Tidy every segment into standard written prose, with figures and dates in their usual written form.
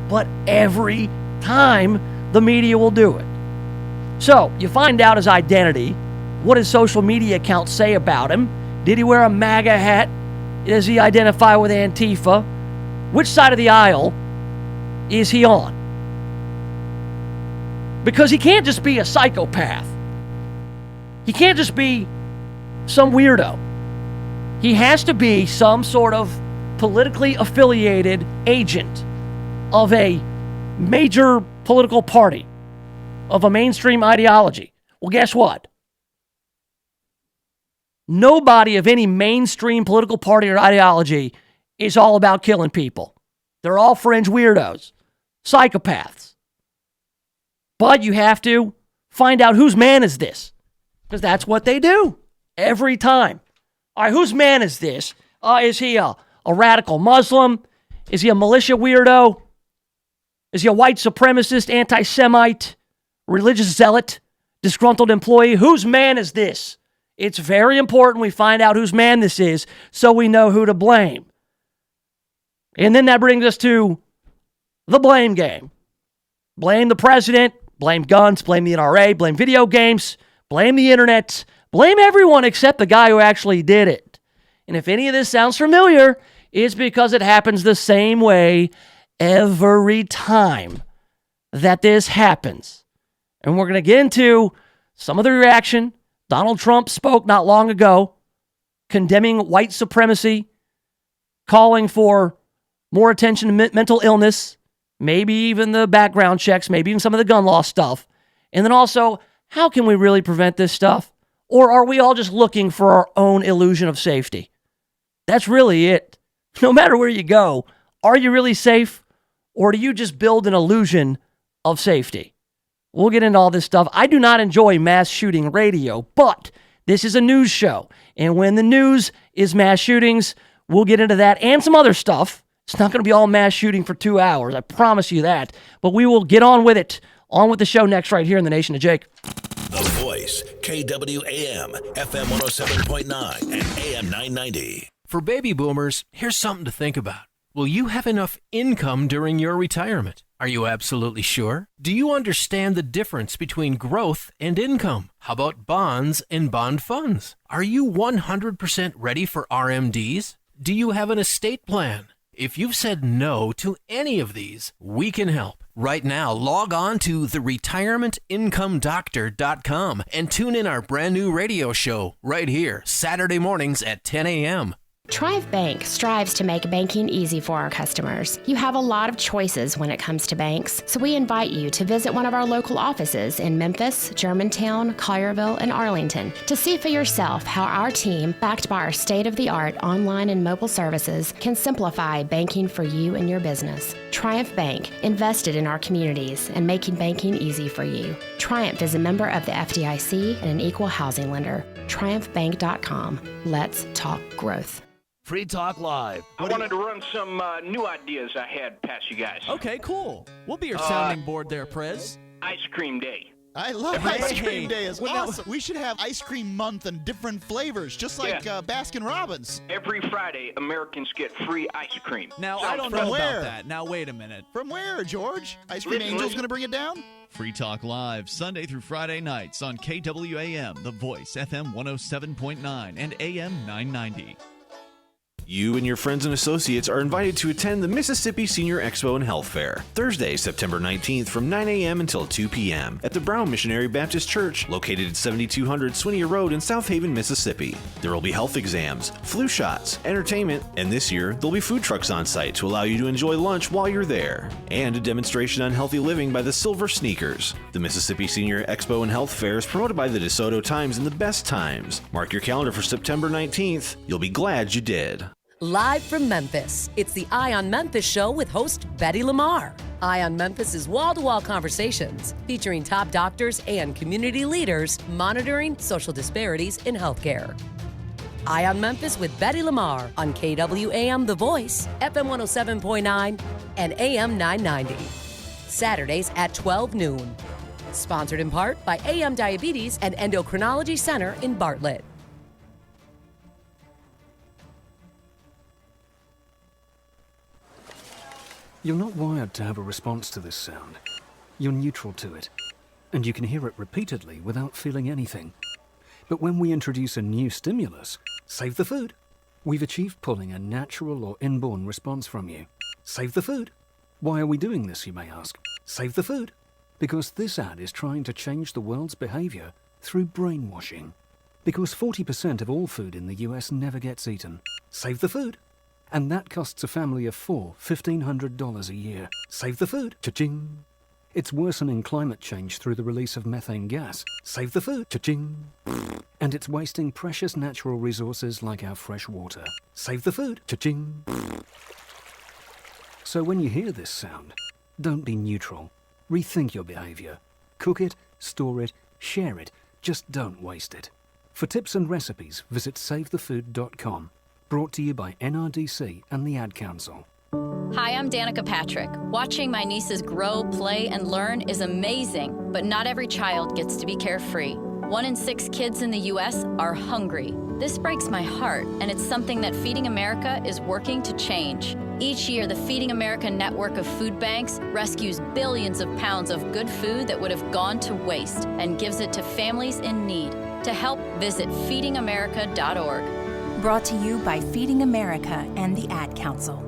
but every time the media will do it. So you find out his identity. What does social media accounts say about him? Did he wear a MAGA hat? Does he identify with Antifa? Which side of the aisle is he on? Because he can't just be a psychopath. He can't just be some weirdo. He has to be some sort of politically affiliated agent of a major political party, of a mainstream ideology. Well, guess what? Nobody of any mainstream political party or ideology is all about killing people. They're all fringe weirdos, psychopaths. But you have to find out whose man is this, because that's what they do every time. All right, whose man is this? Is he a radical Muslim? Is he a militia weirdo? Is he a white supremacist, anti-Semite, religious zealot, disgruntled employee? Whose man is this? It's very important we find out whose man this is so we know who to blame. And then that brings us to the blame game. Blame the president, blame guns, blame the NRA, blame video games, blame the internet, blame everyone except the guy who actually did it. And if any of this sounds familiar, it's because it happens the same way every time that this happens. And we're going to get into some of the reaction. Donald Trump spoke not long ago, condemning white supremacy, calling for more attention to mental illness, maybe even the background checks, maybe even some of the gun law stuff. And then also, how can we really prevent this stuff? Or are we all just looking for our own illusion of safety? That's really it. No matter where you go, are you really safe? Or do you just build an illusion of safety? We'll get into all this stuff. I do not enjoy mass shooting radio, but this is a news show. And when the news is mass shootings, we'll get into that and some other stuff. It's not going to be all mass shooting for 2 hours. I promise you that. But we will get on with it. On with the show next right here in the Nation of Jake. The Voice, KWAM, FM 107.9 and AM 990. For baby boomers, here's something to think about. Will you have enough income during your retirement? Are you absolutely sure? Do you understand the difference between growth and income? How about bonds and bond funds? Are you 100% ready for RMDs? Do you have an estate plan? If you've said no to any of these, we can help. Right now, log on to theretirementincomeDoctor.com and tune in our brand new radio show right here, Saturday mornings at 10 a.m. Triumph Bank strives to make banking easy for our customers. You have a lot of choices when it comes to banks, so we invite you to visit one of our local offices in Memphis, Germantown, Collierville, and Arlington to see for yourself how our team, backed by our state-of-the-art online and mobile services, can simplify banking for you and your business. Triumph Bank, invested in our communities and making banking easy for you. Triumph is a member of the FDIC and an equal housing lender. TriumphBank.com. Let's talk growth. Free Talk Live. I wanted to run some new ideas I had past you guys. Okay, cool. We'll be your sounding board there, Prez. Ice cream day. I love ice cream day. It's awesome. We should have ice cream month and different flavors, just like Baskin Robbins. Every Friday, Americans get free ice cream. Now, I don't know about that. Now, wait a minute. From where, George? Ice Cream Angel's going to bring it down? Free Talk Live, Sunday through Friday nights on KWAM, The Voice, FM 107.9 and AM 990. You and your friends and associates are invited to attend the Mississippi Senior Expo and Health Fair, Thursday, September 19th from 9 a.m. until 2 p.m. at the Brown Missionary Baptist Church, located at 7200 Swinia Road in South Haven, Mississippi. There will be health exams, flu shots, entertainment, and this year, there'll be food trucks on site to allow you to enjoy lunch while you're there, and a demonstration on healthy living by the Silver Sneakers. The Mississippi Senior Expo and Health Fair is promoted by the DeSoto Times and the Best Times. Mark your calendar for September 19th. You'll be glad you did. Live from Memphis, it's the Eye on Memphis show with host Betty Lamar. Eye on Memphis is wall-to-wall conversations featuring top doctors and community leaders monitoring social disparities in healthcare. Eye on Memphis with Betty Lamar on KWAM The Voice, FM 107.9 and AM 990. Saturdays at 12 noon. Sponsored in part by AM Diabetes and Endocrinology Center in Bartlett. You're not wired to have a response to this sound. You're neutral to it, and you can hear it repeatedly without feeling anything. But when we introduce a new stimulus, save the food, we've achieved pulling a natural or inborn response from you. Save the food. Why are we doing this, you may ask? Save the food. Because this ad is trying to change the world's behavior through brainwashing. Because 40% of all food in the US never gets eaten. Save the food. And that costs a family of four $1,500 a year. Save the food. Cha-ching. It's worsening climate change through the release of methane gas. Save the food. Cha-ching. And it's wasting precious natural resources like our fresh water. Save the food. Cha-ching. So when you hear this sound, don't be neutral. Rethink your behavior. Cook it, store it, share it. Just don't waste it. For tips and recipes, visit savethefood.com. Brought to you by NRDC and the Ad Council. Hi, I'm Danica Patrick. Watching my nieces grow, play, and learn is amazing, but not every child gets to be carefree. 1 in 6 kids in the U.S. are hungry. This breaks my heart, and it's something that Feeding America is working to change. Each year, the Feeding America network of food banks rescues billions of pounds of good food that would have gone to waste and gives it to families in need. To help, visit feedingamerica.org. Brought to you by Feeding America and the Ad Council.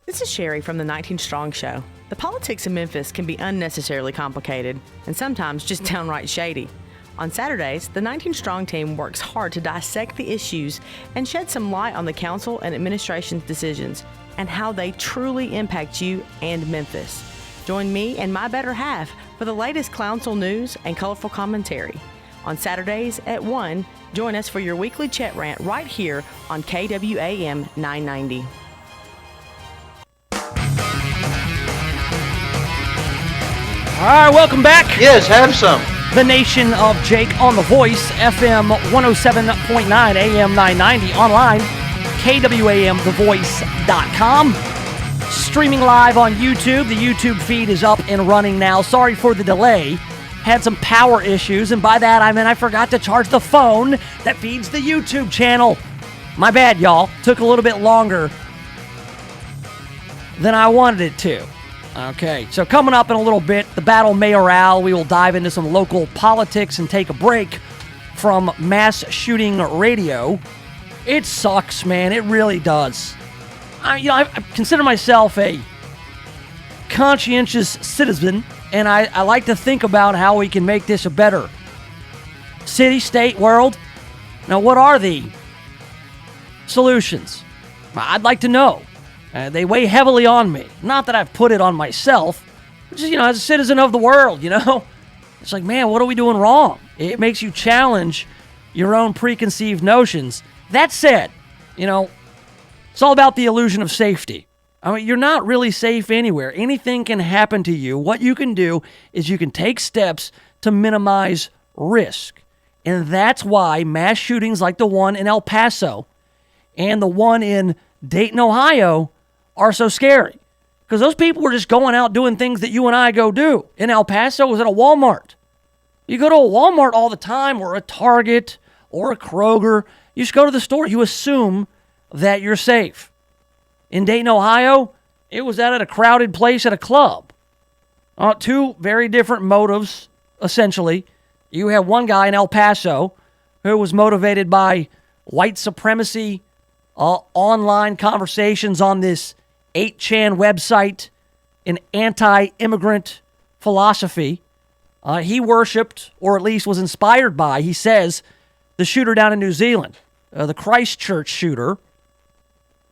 This is Sherry from the 19 Strong Show. The politics in Memphis can be unnecessarily complicated and sometimes just downright shady. On Saturdays, the 19 Strong team works hard to dissect the issues and shed some light on the council and administration's decisions and how they truly impact you and Memphis. Join me and my better half for the latest council news and colorful commentary. On Saturdays at 1, join us for your weekly chat rant right here on KWAM 990. All right, welcome back. Yes, have some. The Nation of Jake on The Voice, FM 107.9, AM 990, online, KWAMTheVoice.com. Streaming live on YouTube. The YouTube feed is up and running now. Sorry for the delay. Had some power issues, and by that I mean I forgot to charge the phone that feeds the YouTube channel. My bad, y'all. Took a little bit longer than I wanted it to. Okay, so coming up in a little bit, the Battle Mayoral. We will dive into some local politics and take a break from mass shooting radio. It sucks, man. It really does. I consider myself a conscientious citizen, and I like to think about how we can make this a better city, state, world. Now, what are the solutions? I'd like to know. They weigh heavily on me. Not that I've put it on myself, but just, as a citizen of the world, It's like, man, what are we doing wrong? It makes you challenge your own preconceived notions. That said, it's all about the illusion of safety. I mean, you're not really safe anywhere. Anything can happen to you. What you can do is you can take steps to minimize risk. And that's why mass shootings like the one in El Paso and the one in Dayton, Ohio, are so scary. Because those people were just going out doing things that you and I go do. In El Paso, it was at a Walmart. You go to a Walmart all the time, or a Target, or a Kroger. You just go to the store. You assume that you're safe. In Dayton, Ohio, it was out at a crowded place at a club. Two very different motives, essentially. You have one guy in El Paso who was motivated by white supremacy, online conversations on this 8chan website, an anti-immigrant philosophy. He worshipped, or at least was inspired by, he says, the shooter down in New Zealand, the Christchurch shooter,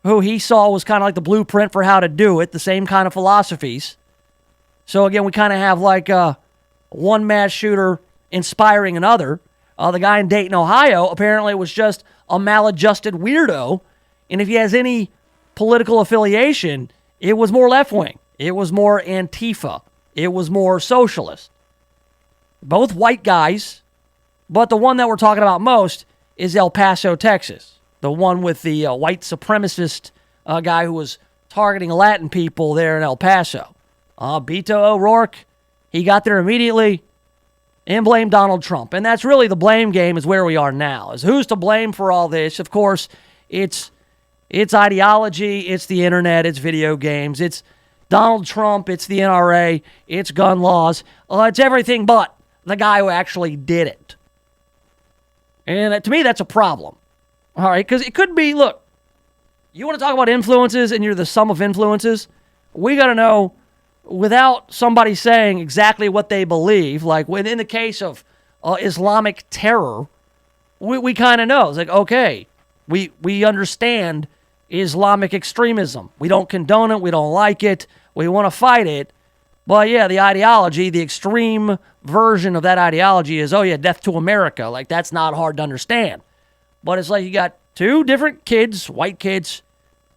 who he saw was kind of like the blueprint for how to do it, the same kind of philosophies. So again, we kind of have like one mass shooter inspiring another. The guy in Dayton, Ohio, apparently was just a maladjusted weirdo. And if he has any political affiliation, it was more left-wing. It was more Antifa. It was more socialist. Both white guys, but the one that we're talking about most is El Paso, Texas. The one with the white supremacist guy who was targeting Latin people there in El Paso. Beto O'Rourke, he got there immediately and blamed Donald Trump. And that's really the blame game is where we are now. Is who's to blame for all this? Of course, it's ideology, it's the internet, it's video games, it's Donald Trump, it's the NRA, it's gun laws. It's everything but the guy who actually did it. And to me, that's a problem. All right, because it could be, look, you want to talk about influences and you're the sum of influences? We got to know, without somebody saying exactly what they believe, like in the case of Islamic terror, we kind of know. It's like, okay, we understand Islamic extremism. We don't condone it. We don't like it. We want to fight it. But yeah, the ideology, the extreme version of that ideology is, oh yeah, death to America. Like, that's not hard to understand. But it's like you got two different kids, white kids,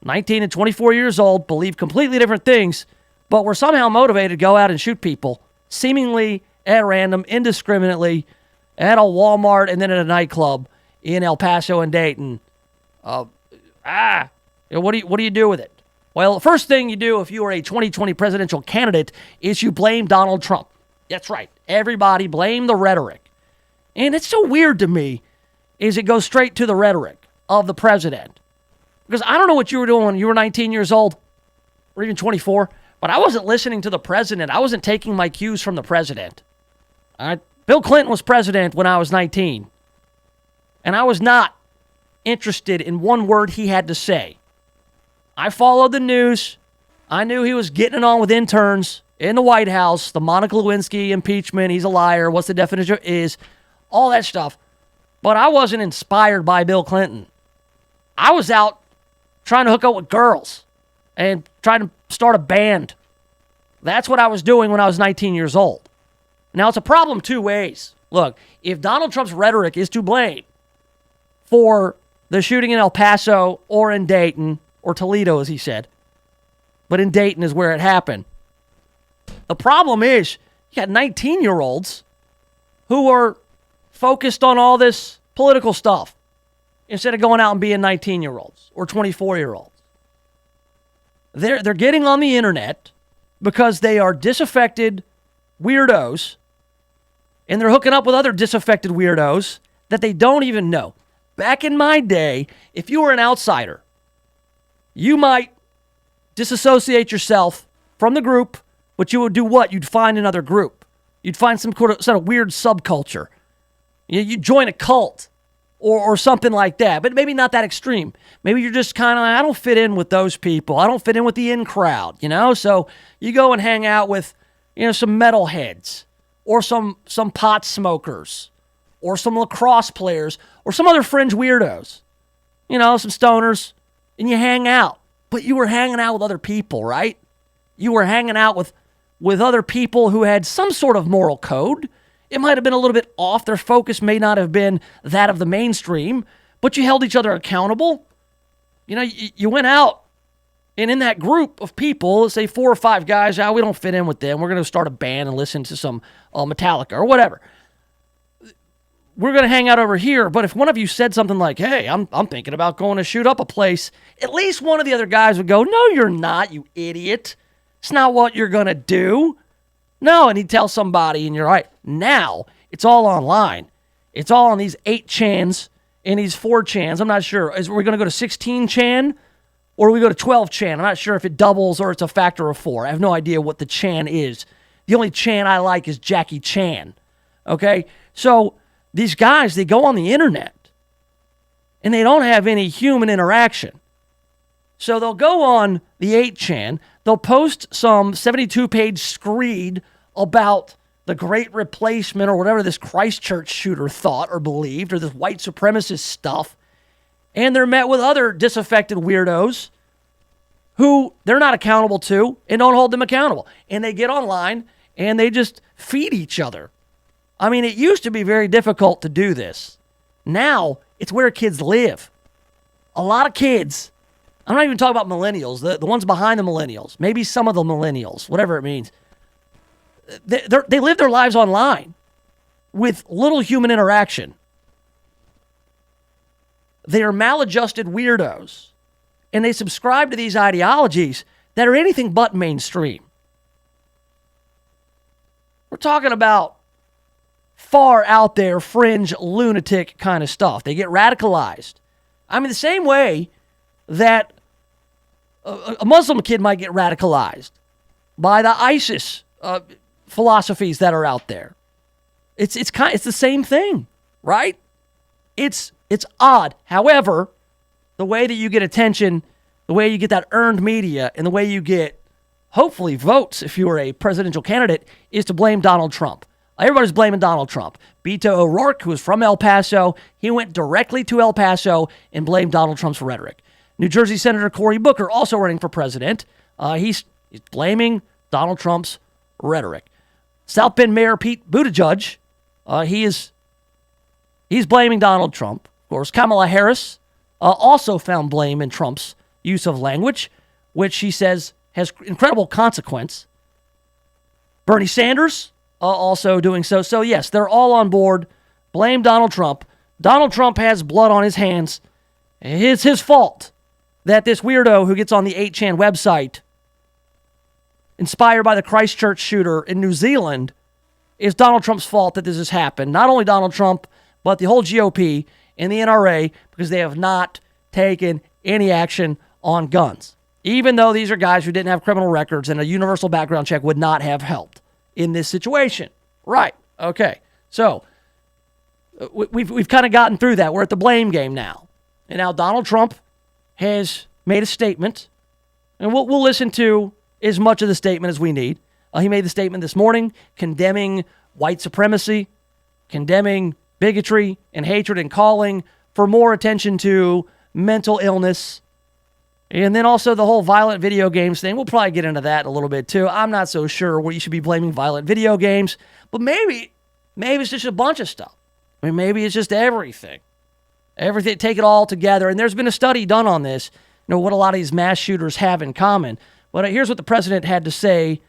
19 and 24 years old, believe completely different things, but were somehow motivated to go out and shoot people, seemingly at random, indiscriminately, at a Walmart and then at a nightclub in El Paso and Dayton. What do you do with it? Well, the first thing you do if you are a 2020 presidential candidate is you blame Donald Trump. That's right. Everybody blame the rhetoric. And it's so weird to me is it goes straight to the rhetoric of the president. Because I don't know what you were doing when you were 19 years old or even 24, but I wasn't listening to the president. I wasn't taking my cues from the president. Bill Clinton was president when I was 19, and I was not interested in one word he had to say. I followed the news. I knew he was getting it on with interns in the White House, the Monica Lewinsky impeachment, he's a liar, what's the definition is, all that stuff. But I wasn't inspired by Bill Clinton. I was out trying to hook up with girls and trying to start a band. That's what I was doing when I was 19 years old. Now, it's a problem two ways. Look, if Donald Trump's rhetoric is to blame for the shooting in El Paso or in Dayton, or Toledo, as he said, but in Dayton is where it happened. The problem is you got 19-year-olds who are focused on all this political stuff instead of going out and being 19-year-olds or 24-year-olds. They're getting on the internet because they are disaffected weirdos, and they're hooking up with other disaffected weirdos that they don't even know. Back in my day, if you were an outsider, you might disassociate yourself from the group, but you would do what? You'd find another group. You'd find some sort of weird subculture. You'd join a cult or something like that, but maybe not that extreme. Maybe you're just kind of, I don't fit in with those people. I don't fit in with the in crowd, So you go and hang out with, some metalheads or some pot smokers or some lacrosse players or some other fringe weirdos, some stoners. And you hang out. But you were hanging out with other people, right? You were hanging out with other people who had some sort of moral code. It might have been a little bit off. Their focus may not have been that of the mainstream, but you held each other accountable. You went out, and in that group of people, let's say 4 or 5 guys, we don't fit in with them. We're going to start a band and listen to some Metallica or whatever. We're going to hang out over here, but if one of you said something like, hey, I'm thinking about going to shoot up a place, at least one of the other guys would go, no, you're not, you idiot. It's not what you're going to do. No, and he'd tell somebody, and you're right. Now, it's all online. It's all on these 8chans and these 4chans. I'm not sure. Are we going to go to 16chan or we go to 12chan? I'm not sure if it doubles or it's a factor of 4. I have no idea what the chan is. The only chan I like is Jackie Chan. Okay? So these guys, they go on the internet and they don't have any human interaction. So they'll go on the 8chan, they'll post some 72-page screed about the Great Replacement or whatever this Christchurch shooter thought or believed, or this white supremacist stuff, and they're met with other disaffected weirdos who they're not accountable to and don't hold them accountable. And they get online and they just feed each other. I mean, it used to be very difficult to do this. Now, it's where kids live. A lot of kids, I'm not even talking about millennials, the ones behind the millennials, maybe some of the millennials, whatever it means. They live their lives online with little human interaction. They are maladjusted weirdos, and they subscribe to these ideologies that are anything but mainstream. We're talking about far out there, fringe, lunatic kind of stuff. They get radicalized. I mean, the same way that a Muslim kid might get radicalized. by the ISIS philosophies that are out there. It's the same thing, right? It's odd. However, the way that you get attention, the way you get that earned media, and the way you get, hopefully, votes if you are a presidential candidate, is to blame Donald Trump. Everybody's blaming Donald Trump. Beto O'Rourke, who is from El Paso, he went directly to El Paso and blamed Donald Trump's rhetoric. New Jersey Senator Cory Booker, also running for president, he's blaming Donald Trump's rhetoric. South Bend Mayor Pete Buttigieg, he's blaming Donald Trump. Of course, Kamala Harris also found blame in Trump's use of language, which she says has incredible consequence. Bernie Sanders also doing so. So, yes, they're all on board. Blame Donald Trump. Donald Trump has blood on his hands. It's his fault that this weirdo who gets on the 8chan website, inspired by the Christchurch shooter in New Zealand, it's Donald Trump's fault that this has happened. Not only Donald Trump, but the whole GOP and the NRA, because they have not taken any action on guns. Even though these are guys who didn't have criminal records and a universal background check would not have helped in this situation. Right. Okay. So we've kind of gotten through that. We're at the blame game now. And now Donald Trump has made a statement, and we'll listen to as much of the statement as we need. He made the statement this morning condemning white supremacy, condemning bigotry and hatred, and calling for more attention to mental illness. And then also the whole violent video games thing. We'll probably get into that a little bit too. I'm not so sure what you should be blaming violent video games, but maybe it's just a bunch of stuff. I mean, maybe it's just everything. Everything, take it all together. And there's been a study done on this, what a lot of these mass shooters have in common. But here's what the president had to say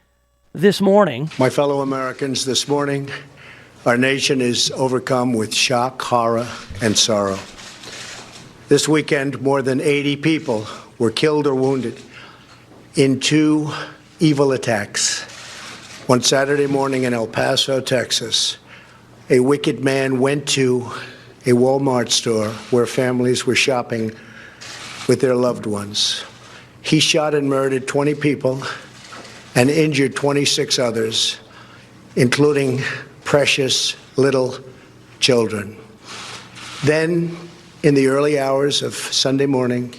this morning. My fellow Americans, this morning, our nation is overcome with shock, horror, and sorrow. This weekend, more than 80 people were killed or wounded in two evil attacks. One Saturday morning in El Paso, Texas, a wicked man went to a Walmart store where families were shopping with their loved ones. He shot and murdered 20 people and injured 26 others, including precious little children. Then, in the early hours of Sunday morning,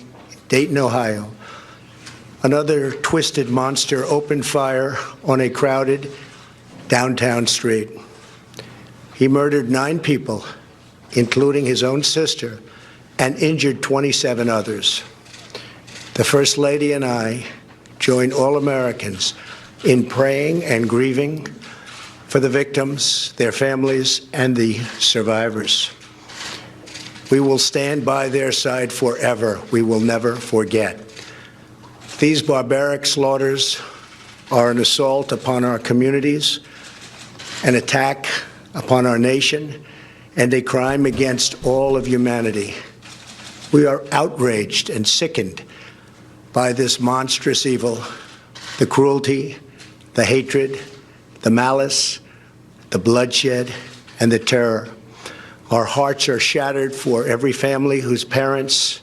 Dayton, Ohio, another twisted monster opened fire on a crowded downtown street. He murdered 9 people, including his own sister, and injured 27 others. The First Lady and I join all Americans in praying and grieving for the victims, their families, and the survivors. We will stand by their side forever. We will never forget. These barbaric slaughters are an assault upon our communities, an attack upon our nation, and a crime against all of humanity. We are outraged and sickened by this monstrous evil, the cruelty, the hatred, the malice, the bloodshed, and the terror. Our hearts are shattered for every family whose parents,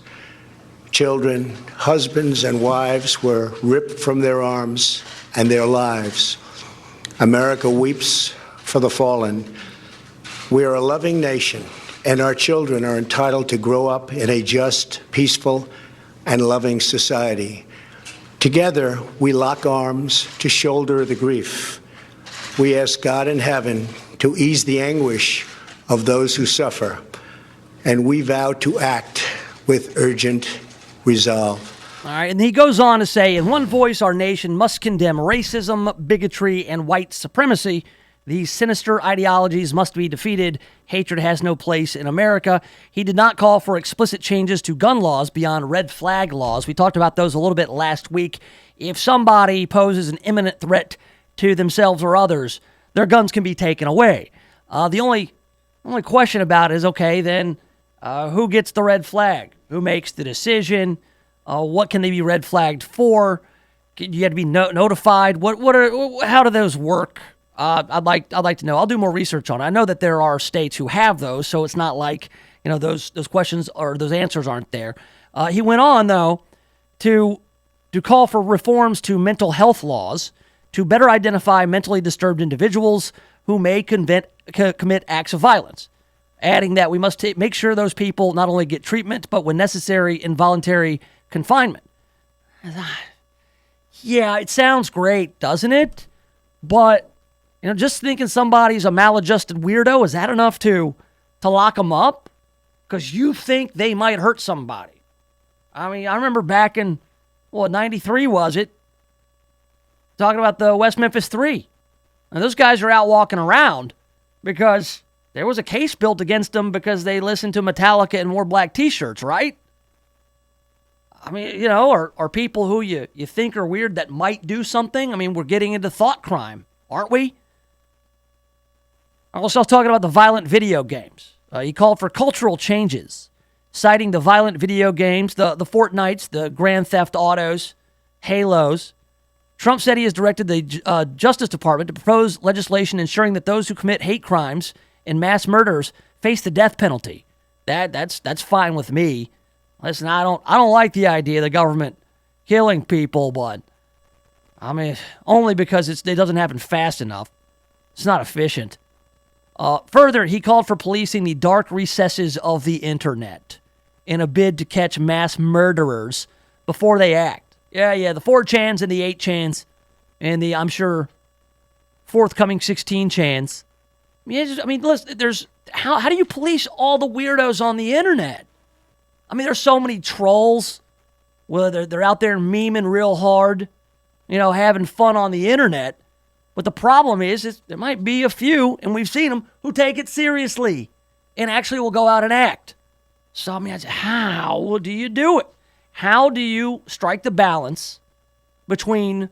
children, husbands, and wives were ripped from their arms and their lives. America weeps for the fallen. We are a loving nation, and our children are entitled to grow up in a just, peaceful, and loving society. Together, we lock arms to shoulder the grief. We ask God in heaven to ease the anguish of those who suffer, and we vow to act with urgent resolve. All right, and he goes on to say, in one voice, our nation must condemn racism, bigotry, and white supremacy. These sinister ideologies must be defeated. Hatred has no place in America. He did not call for explicit changes to gun laws beyond red flag laws. We talked about those a little bit last week. If somebody poses an imminent threat to themselves or others, their guns can be taken away. The only question about it is, okay, then who gets the red flag? Who makes the decision? What can they be red flagged for? You have to be notified. How do those work? I'd like to know. I'll do more research on it. I know that there are states who have those, so it's not like those questions or those answers aren't there. He went on though to call for reforms to mental health laws, to better identify mentally disturbed individuals who may commit acts of violence, adding that we must make sure those people not only get treatment, but when necessary, involuntary confinement. Yeah, it sounds great, doesn't it? But, just thinking somebody's a maladjusted weirdo, is that enough to lock them up? Because you think they might hurt somebody. I mean, I remember back in, 93 was it? Talking about the West Memphis 3. And those guys are out walking around because there was a case built against them because they listened to Metallica and wore black t-shirts, right? I mean, are people who you think are weird that might do something? I mean, we're getting into thought crime, aren't we? I was also talking about the violent video games. He called for cultural changes, citing the violent video games, the Fortnites, the Grand Theft Autos, Halos. Trump said he has directed the Justice Department to propose legislation ensuring that those who commit hate crimes and mass murders face the death penalty. That's fine with me. Listen, I don't like the idea of the government killing people, but I mean, only because it doesn't happen fast enough. It's not efficient. Further, he called for policing the dark recesses of the internet in a bid to catch mass murderers before they act. Yeah, the 4chans and the 8chans and the, I'm sure, forthcoming 16chans. Listen, how do you police all the weirdos on the internet? I mean, there's so many trolls, whether they're out there memeing real hard, having fun on the internet. But the problem is there might be a few, and we've seen them, who take it seriously and actually will go out and act. So, I mean, how do you do it? How do you strike the balance between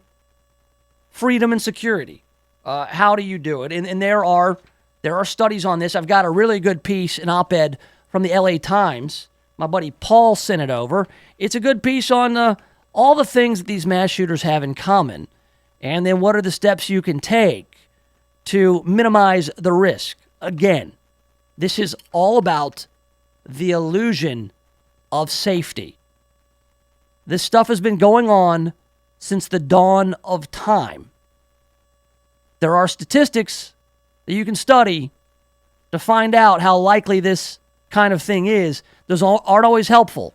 freedom and security? How do you do it? And there are studies on this. I've got a really good piece, an op-ed from the LA Times. My buddy Paul sent it over. It's a good piece on all the things that these mass shooters have in common. And then what are the steps you can take to minimize the risk? Again, this is all about the illusion of safety. This stuff has been going on since the dawn of time. There are statistics that you can study to find out how likely this kind of thing is. Those aren't always helpful.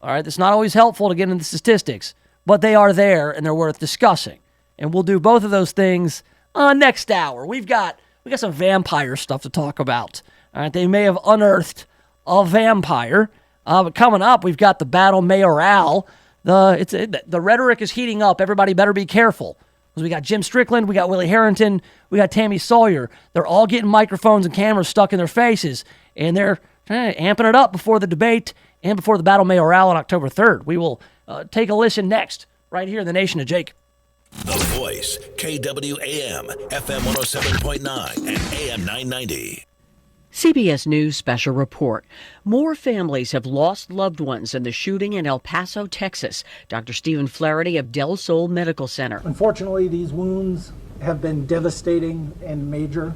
All right, it's not always helpful to get into the statistics, but they are there and they're worth discussing. And we'll do both of those things next hour. We got some vampire stuff to talk about. All right, they may have unearthed a vampire, but coming up, we've got the battle mayoral. The rhetoric is heating up. Everybody better be careful. Because we got Jim Strickland, we got Willie Harrington, we got Tammy Sawyer. They're all getting microphones and cameras stuck in their faces. And they're amping it up before the debate and before the battle mayoral on October 3rd. We will take a listen next, right here in the Nation of Jake. The Voice, KWAM, FM 107.9 and AM 990. CBS News Special Report. More families have lost loved ones in the shooting in El Paso, Texas. Dr. Stephen Flaherty of Del Sol Medical Center. Unfortunately, these wounds have been devastating and major,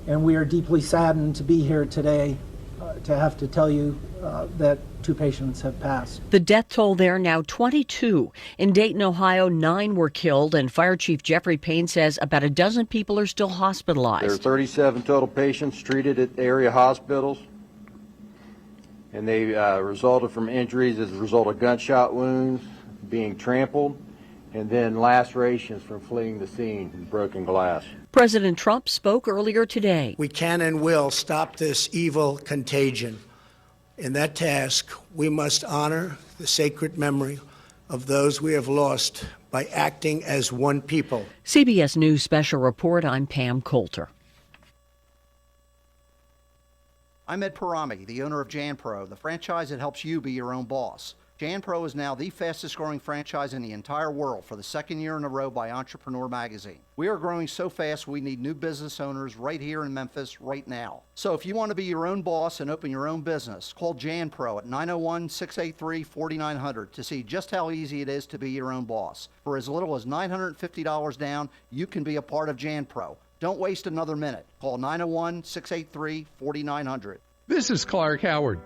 and we are deeply saddened to be here today to have to tell you that 2 patients have passed. The death toll there now 22. In Dayton, Ohio, 9 were killed, and Fire Chief Jeffrey Payne says about a dozen people are still hospitalized. There are 37 total patients treated at area hospitals, and they resulted from injuries as a result of gunshot wounds, being trampled, and then lacerations from fleeing the scene and broken glass. President Trump spoke earlier today. We can and will stop this evil contagion. In that task, we must honor the sacred memory of those we have lost by acting as one people. CBS News Special Report, I'm Pam Coulter. I'm Ed Parami, the owner of JanPro, the franchise that helps you be your own boss. JanPro is now the fastest growing franchise in the entire world for the 2nd year in a row by Entrepreneur Magazine. We are growing so fast we need new business owners right here in Memphis right now. So if you want to be your own boss and open your own business, call JanPro at 901-683-4900 to see just how easy it is to be your own boss. For as little as $950 down, you can be a part of JanPro. Don't waste another minute. Call 901-683-4900. This is Clark Howard.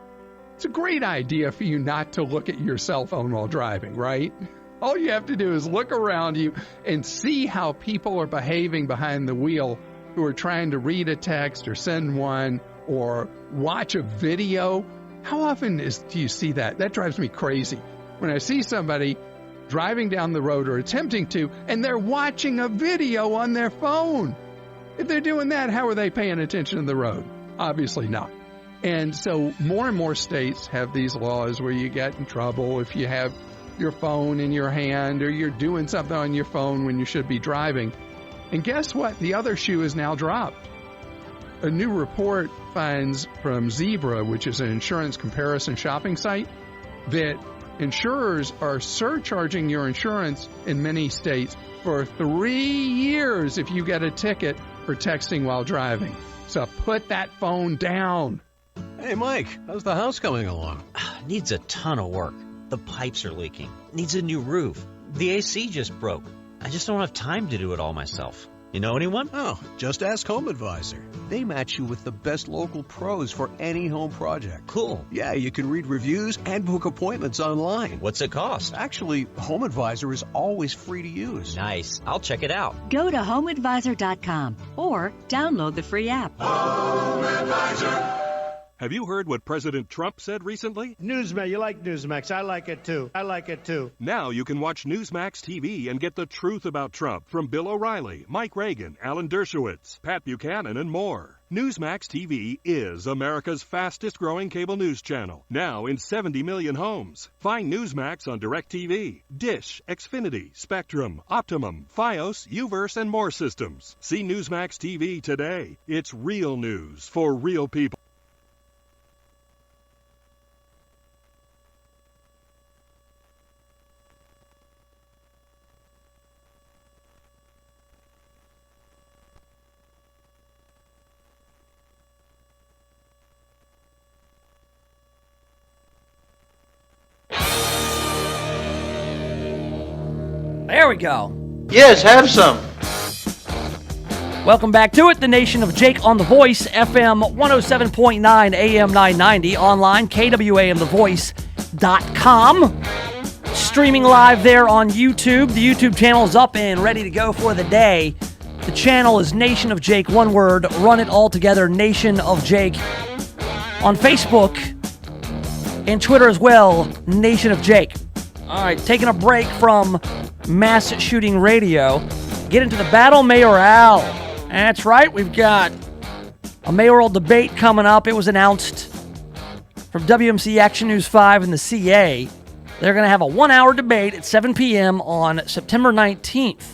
It's a great idea for you not to look at your cell phone while driving, right? All you have to do is look around you and see how people are behaving behind the wheel who are trying to read a text or send one or watch a video. How often do you see that? That drives me crazy. When I see somebody driving down the road or attempting to, and they're watching a video on their phone. If they're doing that, how are they paying attention to the road? Obviously not. And so more and more states have these laws where you get in trouble if you have your phone in your hand or you're doing something on your phone when you should be driving. And guess what? The other shoe is now dropped. A new report finds from Zebra, which is an insurance comparison shopping site, that insurers are surcharging your insurance in many states for 3 years if you get a ticket for texting while driving. So put that phone down. Hey, Mike, how's the house coming along? Needs a ton of work. The pipes are leaking. Needs a new roof. The AC just broke. I just don't have time to do it all myself. You know anyone? Oh, just ask Home Advisor. They match you with the best local pros for any home project. Cool. Yeah, you can read reviews and book appointments online. What's it cost? Actually, Home Advisor is always free to use. Nice. I'll check it out. Go to HomeAdvisor.com or download the free app. Home Advisor. Have you heard what President Trump said recently? Newsmax, you like Newsmax. I like it too. Now you can watch Newsmax TV and get the truth about Trump from Bill O'Reilly, Mike Reagan, Alan Dershowitz, Pat Buchanan, and more. Newsmax TV is America's fastest growing cable news channel, now in 70 million homes. Find Newsmax on DirecTV, Dish, Xfinity, Spectrum, Optimum, Fios, Uverse, and more systems. See Newsmax TV today. It's real news for real people. There we go. Yes, have some. Welcome back to it. The Nation of Jake on The Voice, FM 107.9, AM 990, online, KWAMTheVoice.com. Streaming live there on YouTube. The YouTube channel is up and ready to go for the day. The channel is Nation of Jake, one word. Run it all together, Nation of Jake. On Facebook and Twitter as well, Nation of Jake. All right, taking a break from mass shooting radio. Get into the battle mayoral. That's right, we've got a mayoral debate coming up. It was announced from WMC Action News 5 and the CA. They're going to have a 1-hour debate at 7 p.m. on September 19th.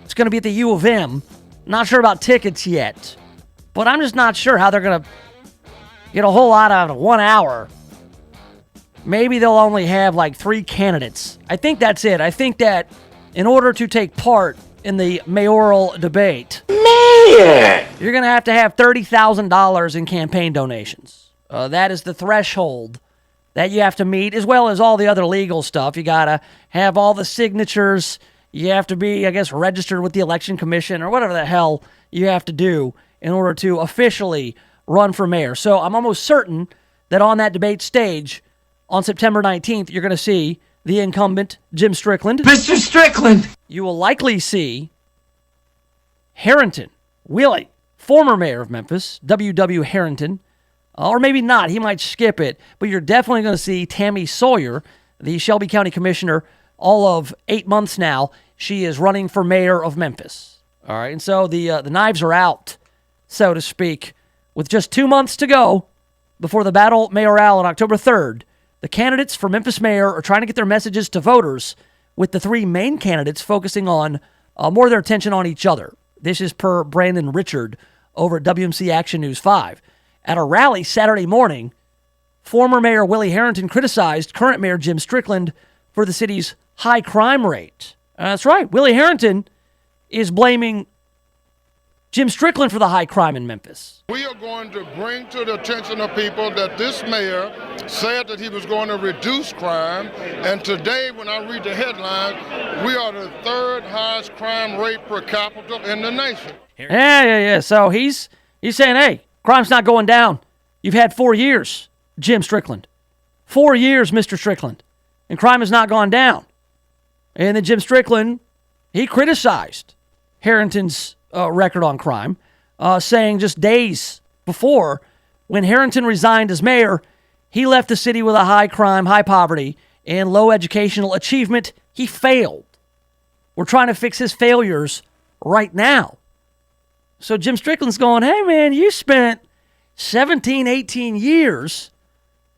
It's going to be at the U of M. Not sure about tickets yet, but I'm just not sure how they're going to get a whole lot out of 1 hour. Maybe they'll only have like 3 candidates. I think that's it. I think that in order to take part in the mayoral debate, you're going to have $30,000 in campaign donations. That is the threshold that you have to meet, as well as all the other legal stuff. You got to have all the signatures. You have to be, I guess, registered with the Election Commission or whatever the hell you have to do in order to officially run for mayor. So I'm almost certain that on that debate stage, on September 19th, you're going to see the incumbent, Jim Strickland. Mr. Strickland! You will likely see Harrington, Willie, former mayor of Memphis, W.W. Harrington, or maybe not. He might skip it. But you're definitely going to see Tammy Sawyer, the Shelby County Commissioner, all of 8 months now. She is running for mayor of Memphis. All right, and so the knives are out, so to speak. With just 2 months to go before the battle mayoral on October 3rd, the candidates for Memphis mayor are trying to get their messages to voters, with the 3 main candidates focusing on more of their attention on each other. This is per Brandon Richard over at WMC Action News 5. At a rally Saturday morning, former Mayor Willie Harrington criticized current Mayor Jim Strickland for the city's high crime rate. That's right. Willie Harrington is blaming Jim Strickland for the high crime in Memphis. We are going to bring to the attention of people that this mayor said that he was going to reduce crime, and today when I read the headline, we are the 3rd highest crime rate per capita in the nation. Yeah. So he's saying, hey, crime's not going down. You've had 4 years, Jim Strickland. 4 years, Mr. Strickland, and crime has not gone down. And then Jim Strickland, he criticized Harrington's record on crime, saying just days before, when Harrington resigned as mayor, he left the city with a high crime, high poverty, and low educational achievement. He failed. We're trying to fix his failures right now. So Jim Strickland's going, hey, man, you spent 17, 18 years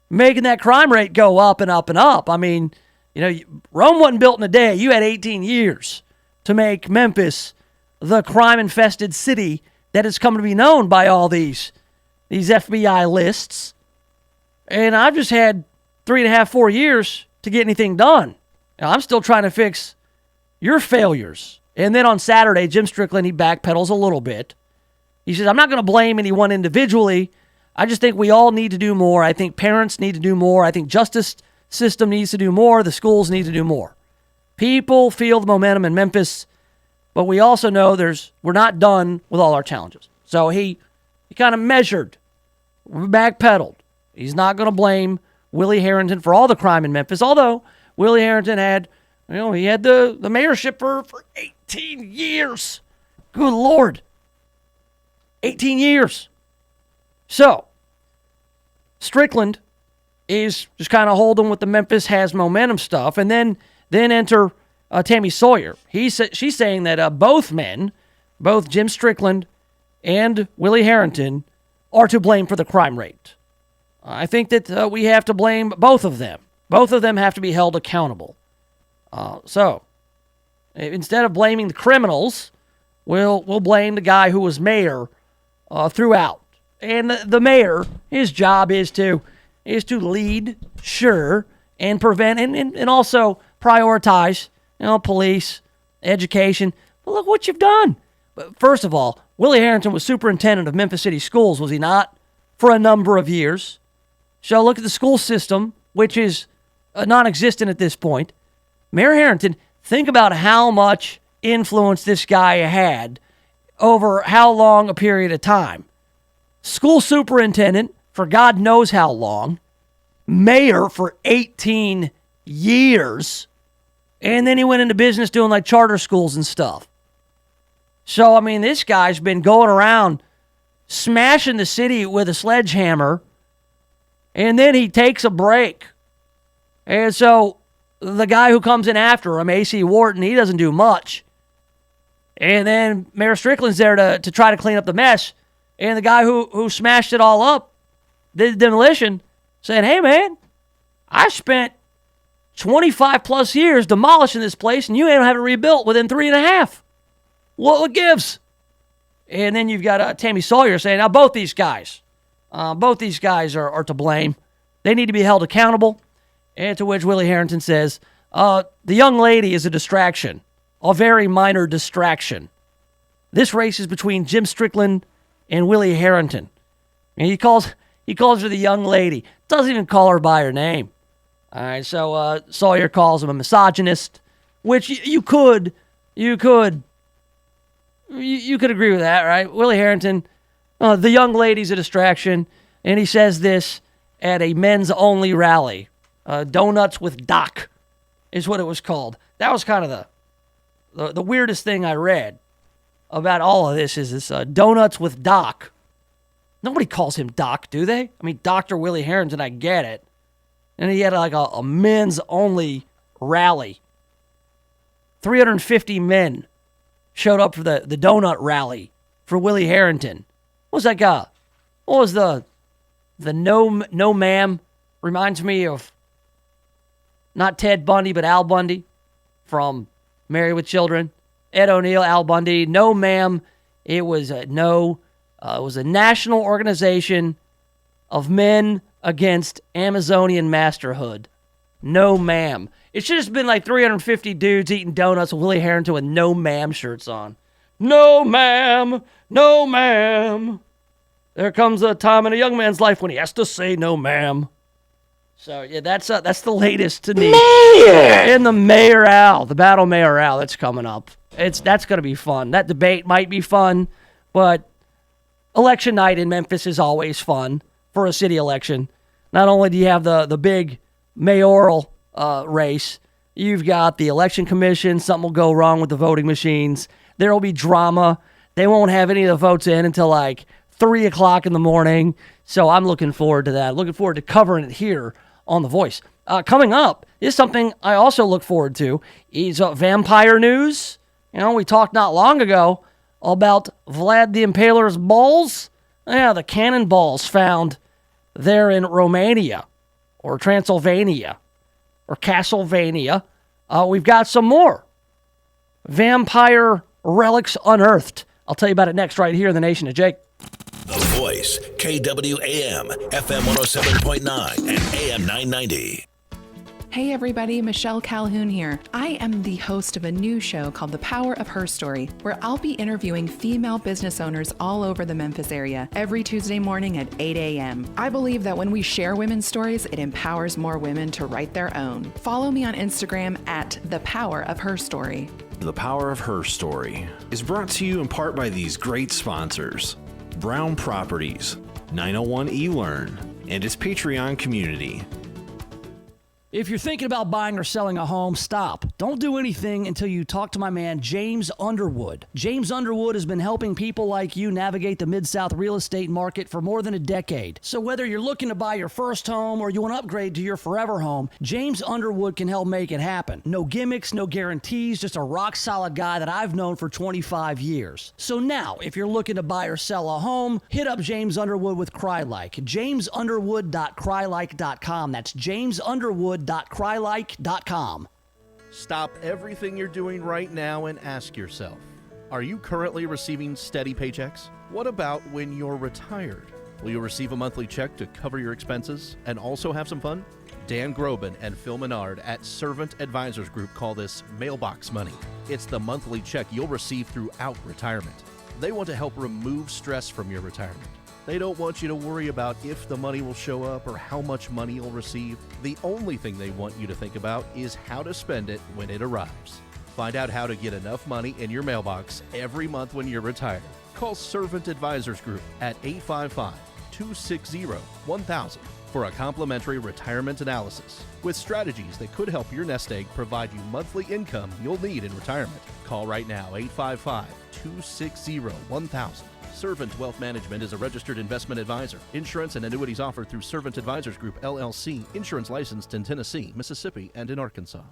making that crime rate go up and up and up. I mean, Rome wasn't built in a day. You had 18 years to make Memphis the crime-infested city that has come to be known by all these FBI lists. And I've just had 3.5, 4 years to get anything done. And I'm still trying to fix your failures. And then on Saturday, Jim Strickland, he backpedals a little bit. He says, I'm not going to blame anyone individually. I just think we all need to do more. I think parents need to do more. I think justice system needs to do more. The schools need to do more. People feel the momentum in Memphis, but we also know we're not done with all our challenges. So he kind of measured, backpedaled. He's not going to blame Willie Harrington for all the crime in Memphis, although Willie Harrington had, he had the mayorship for 18 years. Good Lord. 18 years. So, Strickland is just kind of holding with the Memphis has momentum stuff, and then enter Tammy Sawyer. She's saying that both men, both Jim Strickland and Willie Harrington, are to blame for the crime rate. I think that we have to blame both of them. Both of them have to be held accountable. So, instead of blaming the criminals, we'll blame the guy who was mayor throughout. And the mayor, his job is to lead, sure, and prevent, and also prioritize, police, education. But look what you've done. But first of all, Willie Harrington was superintendent of Memphis City Schools, was he not? For a number of years. So look at the school system, which is non-existent at this point. Mayor Harrington, think about how much influence this guy had over how long a period of time. School superintendent for God knows how long. Mayor for 18 years. And then he went into business doing like charter schools and stuff. So, I mean, this guy's been going around smashing the city with a sledgehammer. And then he takes a break. And so the guy who comes in after him, A.C. Wharton, he doesn't do much. And then Mayor Strickland's there to try to clean up the mess. And the guy who smashed it all up, did the demolition, saying, hey, man, I spent 25 plus years demolishing this place, and you ain't have it rebuilt within 3.5. What gives? And then you've got Tammy Sawyer saying, now both these guys are to blame. They need to be held accountable. And to which Willie Harrington says, the young lady is a distraction, a very minor distraction. This race is between Jim Strickland and Willie Harrington. And he calls her the young lady. Doesn't even call her by her name. All right, so Sawyer calls him a misogynist, which you could agree with that, right? Willie Harrington, the young lady's a distraction, and he says this at a men's-only rally. Donuts with Doc is what it was called. That was kind of the weirdest thing I read about all of this is this Donuts with Doc. Nobody calls him Doc, do they? I mean, Dr. Willie Harrington, I get it. And he had like a men's-only rally. 350 men showed up for the donut rally for Willie Harrington. What was that guy? What was the no ma'am? Reminds me of not Ted Bundy, but Al Bundy from Married with Children. Ed O'Neill, Al Bundy. No ma'am. It was it was a national organization of men against Amazonian masterhood. No ma'am. It should have just been like 350 dudes eating donuts with Willie Harrington with no ma'am shirts on. No ma'am. No ma'am. There comes a time in a young man's life when he has to say no ma'am. So, yeah, that's the latest to me. In the mayoral, the battle mayoral that's coming up. That's going to be fun. That debate might be fun, but election night in Memphis is always fun for a city election. Not only do you have the big mayoral race, You've got the election commission. Something will go wrong with the voting machines. There will be drama. They won't have any of the votes in until like 3 o'clock in the morning. So I'm looking forward to that. Looking forward to covering it here on The Voice. Coming up is something I also look forward to is vampire news. You know, we talked not long ago about Vlad the Impaler's balls. Yeah, the cannonballs found there in Romania or Transylvania or Castlevania. We've got some more vampire relics unearthed. I'll tell you about it next right here in the Nation of Jake. The Voice, KWAM, FM 107.9 and AM 990. Hey everybody, Michelle Calhoun here. I am the host of a new show called The Power of Her Story, where I'll be interviewing female business owners all over the Memphis area every Tuesday morning at 8 a.m. I believe that when we share women's stories, it empowers more women to write their own. Follow me on Instagram at The Power of Her Story. The Power of Her Story is brought to you in part by these great sponsors: Brown Properties, 901 eLearn, and its Patreon community. If you're thinking about buying or selling a home, stop. Don't do anything until you talk to my man, James Underwood. James Underwood has been helping people like you navigate the Mid-South real estate market for more than a decade. So whether you're looking to buy your first home or you want to upgrade to your forever home, James Underwood can help make it happen. No gimmicks, no guarantees, just a rock-solid guy that I've known for 25 years. So now, if you're looking to buy or sell a home, hit up James Underwood with CryLike. JamesUnderwood.crylike.com. That's JamesUnderwood.crylike.com. Stop everything you're doing right now and ask yourself, are you currently receiving steady paychecks? What about when you're retired? Will you receive a monthly check to cover your expenses and also have some fun? Dan Groban and Phil Menard at Servant Advisors Group call this mailbox money. It's the monthly check you'll receive throughout retirement. They want to help remove stress from your retirement. They don't want you to worry about if the money will show up or how much money you'll receive. The only thing they want you to think about is how to spend it when it arrives. Find out how to get enough money in your mailbox every month when you're retired. Call Servant Advisors Group at 855-260-1000 for a complimentary retirement analysis with strategies that could help your nest egg provide you monthly income you'll need in retirement. Call right now, 855-260-1000. Servant Wealth Management is a registered investment advisor. Insurance and annuities offered through Servant Advisors Group, LLC. Insurance licensed in Tennessee, Mississippi, and in Arkansas.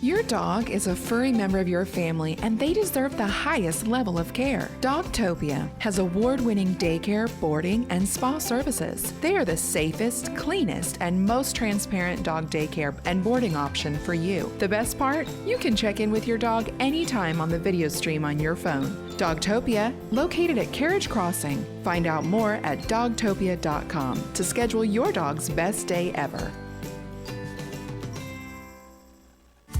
Your dog is a furry member of your family, and they deserve the highest level of care. Dogtopia has award-winning daycare, boarding, and spa services. They are the safest, cleanest, and most transparent dog daycare and boarding option for you. The best part? You can check in with your dog anytime on the video stream on your phone. Dogtopia, located at Carriage Crossing. Find out more at dogtopia.com to schedule your dog's best day ever.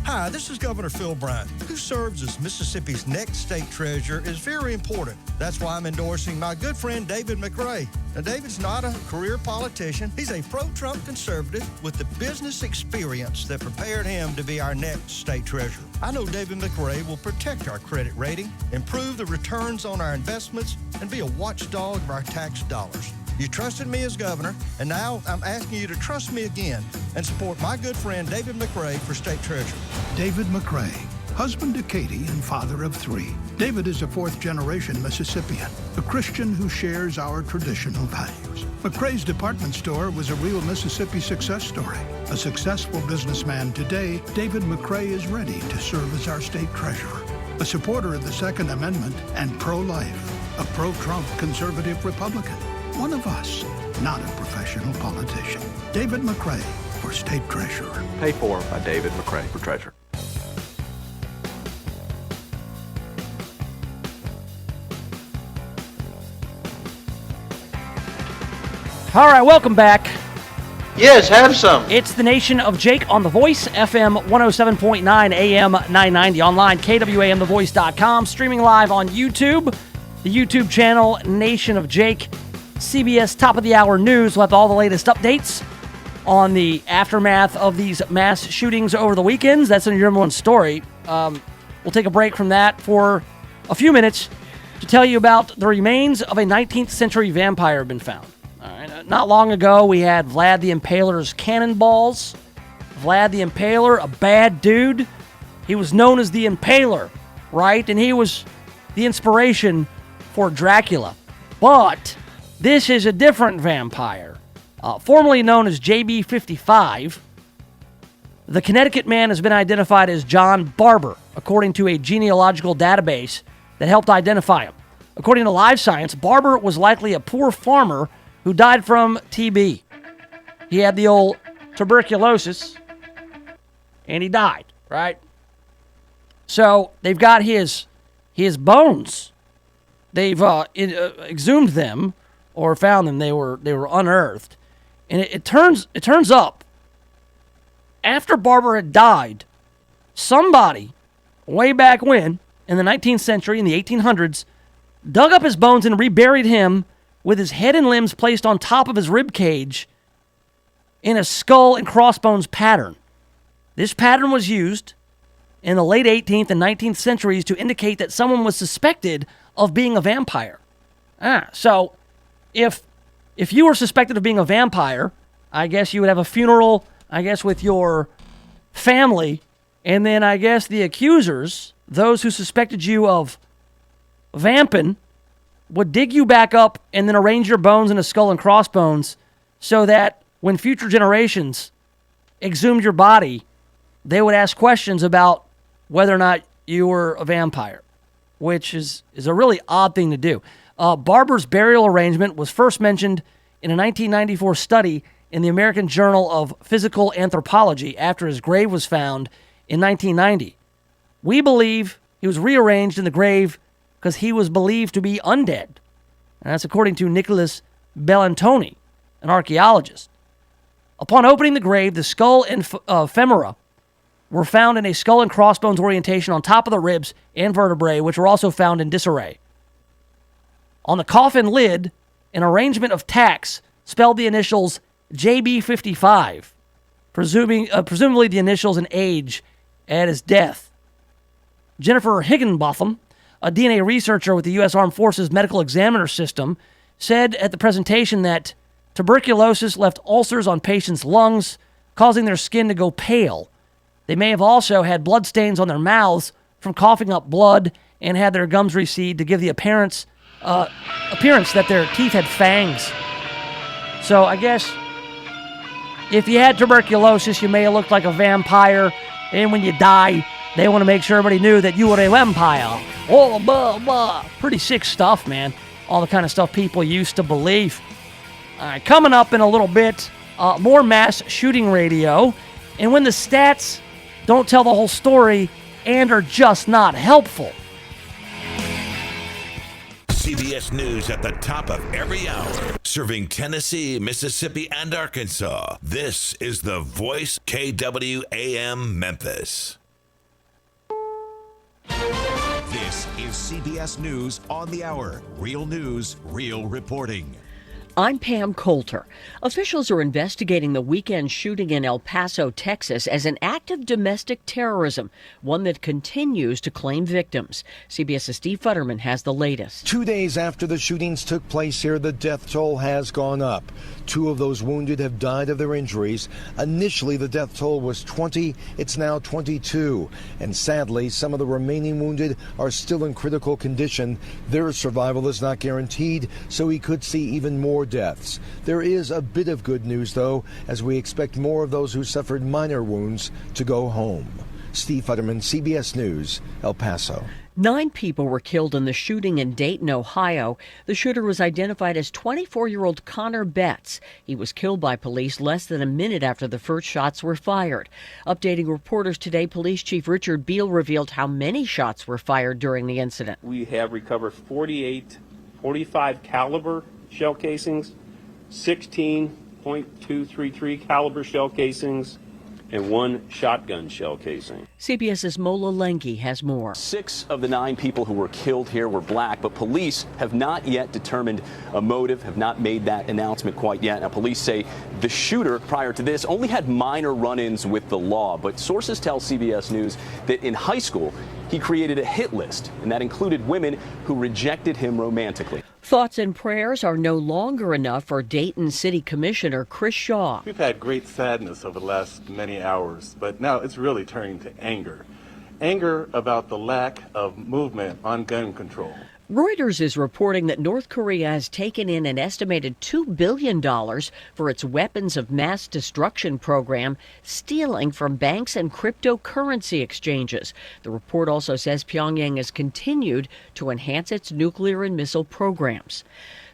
Hi, this is Governor Phil Bryant. Who serves as Mississippi's next state treasurer is very important. That's why I'm endorsing my good friend David McRae. Now, David's not a career politician. He's a pro-Trump conservative with the business experience that prepared him to be our next state treasurer. I know David McRae will protect our credit rating, improve the returns on our investments, and be a watchdog of our tax dollars. You trusted me as governor, and now I'm asking you to trust me again and support my good friend David McRae for state treasurer. David McRae, husband to Katie and father of 3. David is a fourth-generation Mississippian, a Christian who shares our traditional values. McRae's department store was a real Mississippi success story. A successful businessman today, David McRae is ready to serve as our state treasurer. A supporter of the Second Amendment and pro-life. A pro-Trump conservative Republican. One of us, not a professional politician. David McRae for state treasurer. Paid for by David McRae for treasurer. All right, welcome back. Yes, have some. It's the Nation of Jake on The Voice, FM 107.9, AM 990, online, KWAMTheVoice.com, streaming live on YouTube, the YouTube channel, Nation of Jake. CBS Top of the Hour News will have all the latest updates on the aftermath of these mass shootings over the weekends. That's your number one story. We'll take a break from that for a few minutes to tell you about the remains of a 19th century vampire have been found. All right. Not long ago, we had Vlad the Impaler's cannonballs Vlad the Impaler, a bad dude. He was known as the Impaler, right? And he was the inspiration for Dracula. But this is a different vampire. Formerly known as JB55, the Connecticut man has been identified as John Barber, according to a genealogical database that helped identify him. According to Live Science, Barber was likely a poor farmer who died from TB. He had the old tuberculosis, and he died, right? So they've got his bones. They've exhumed them or found them. They were unearthed, and it turns up after Barber had died, somebody way back when in the 19th century in the 1800s dug up his bones and reburied him with his head and limbs placed on top of his rib cage in a skull and crossbones pattern. This pattern was used in the late 18th and 19th centuries to indicate that someone was suspected of being a vampire. So if you were suspected of being a vampire, I guess you would have a funeral, I guess, with your family, and then I guess the accusers, those who suspected you of vamping, would dig you back up and then arrange your bones in a skull and crossbones so that when future generations exhumed your body, they would ask questions about whether or not you were a vampire, which is a really odd thing to do. Barber's burial arrangement was first mentioned in a 1994 study in the American Journal of Physical Anthropology after his grave was found in 1990. We believe he was rearranged in the grave because he was believed to be undead. And that's according to Nicholas Bellantoni, an archaeologist. Upon opening the grave, the skull and femora were found in a skull and crossbones orientation on top of the ribs and vertebrae, which were also found in disarray. On the coffin lid, an arrangement of tacks spelled the initials JB55, presumably the initials and age at his death. Jennifer Higginbotham, a DNA researcher with the U.S. Armed Forces Medical Examiner System, said at the presentation that tuberculosis left ulcers on patients' lungs, causing their skin to go pale. They may have also had blood stains on their mouths from coughing up blood and had their gums recede to give the appearance that their teeth had fangs. So I guess if you had tuberculosis, you may have looked like a vampire, and when you die, they want to make sure everybody knew that you were a vampire. Oh, blah, blah. Pretty sick stuff, man. All the kind of stuff people used to believe. All right, coming up in a little bit, more mass shooting radio. And when the stats don't tell the whole story and are just not helpful. CBS News at the top of every hour, serving Tennessee, Mississippi, and Arkansas. This is The Voice, KWAM Memphis. This is CBS News on the Hour. Real news, real reporting. I'm Pam Coulter. Officials are investigating the weekend shooting in El Paso, Texas, as an act of domestic terrorism, one that continues to claim victims. CBS's Steve Futterman has the latest. 2 days after the shootings took place here, the death toll has gone up. 2 of those wounded have died of their injuries. Initially, the death toll was 20. It's now 22. And sadly, some of the remaining wounded are still in critical condition. Their survival is not guaranteed, so we could see even more deaths. There is a bit of good news, though, as we expect more of those who suffered minor wounds to go home. Steve Futterman, CBS News, El Paso. 9 people were killed in the shooting in Dayton, Ohio. The shooter was identified as 24-year-old Connor Betts. He was killed by police less than a minute after the first shots were fired. Updating reporters today, Police Chief Richard Beal revealed how many shots were fired during the incident. We have recovered 45 caliber shell casings, 16.233 caliber shell casings, and 1 shotgun shell casing. CBS's Mola Lengi has more. 6 of the 9 people who were killed here were black, but police have not yet determined a motive, have not made that announcement quite yet. Now, police say the shooter, prior to this, only had minor run-ins with the law, but sources tell CBS News that in high school, he created a hit list, and that included women who rejected him romantically. Thoughts and prayers are no longer enough for Dayton City Commissioner Chris Shaw. We've had great sadness over the last many hours, but now it's really turning to anger. Anger about the lack of movement on gun control. Reuters is reporting that North Korea has taken in an estimated $2 billion for its weapons of mass destruction program, stealing from banks and cryptocurrency exchanges. The report also says Pyongyang has continued to enhance its nuclear and missile programs.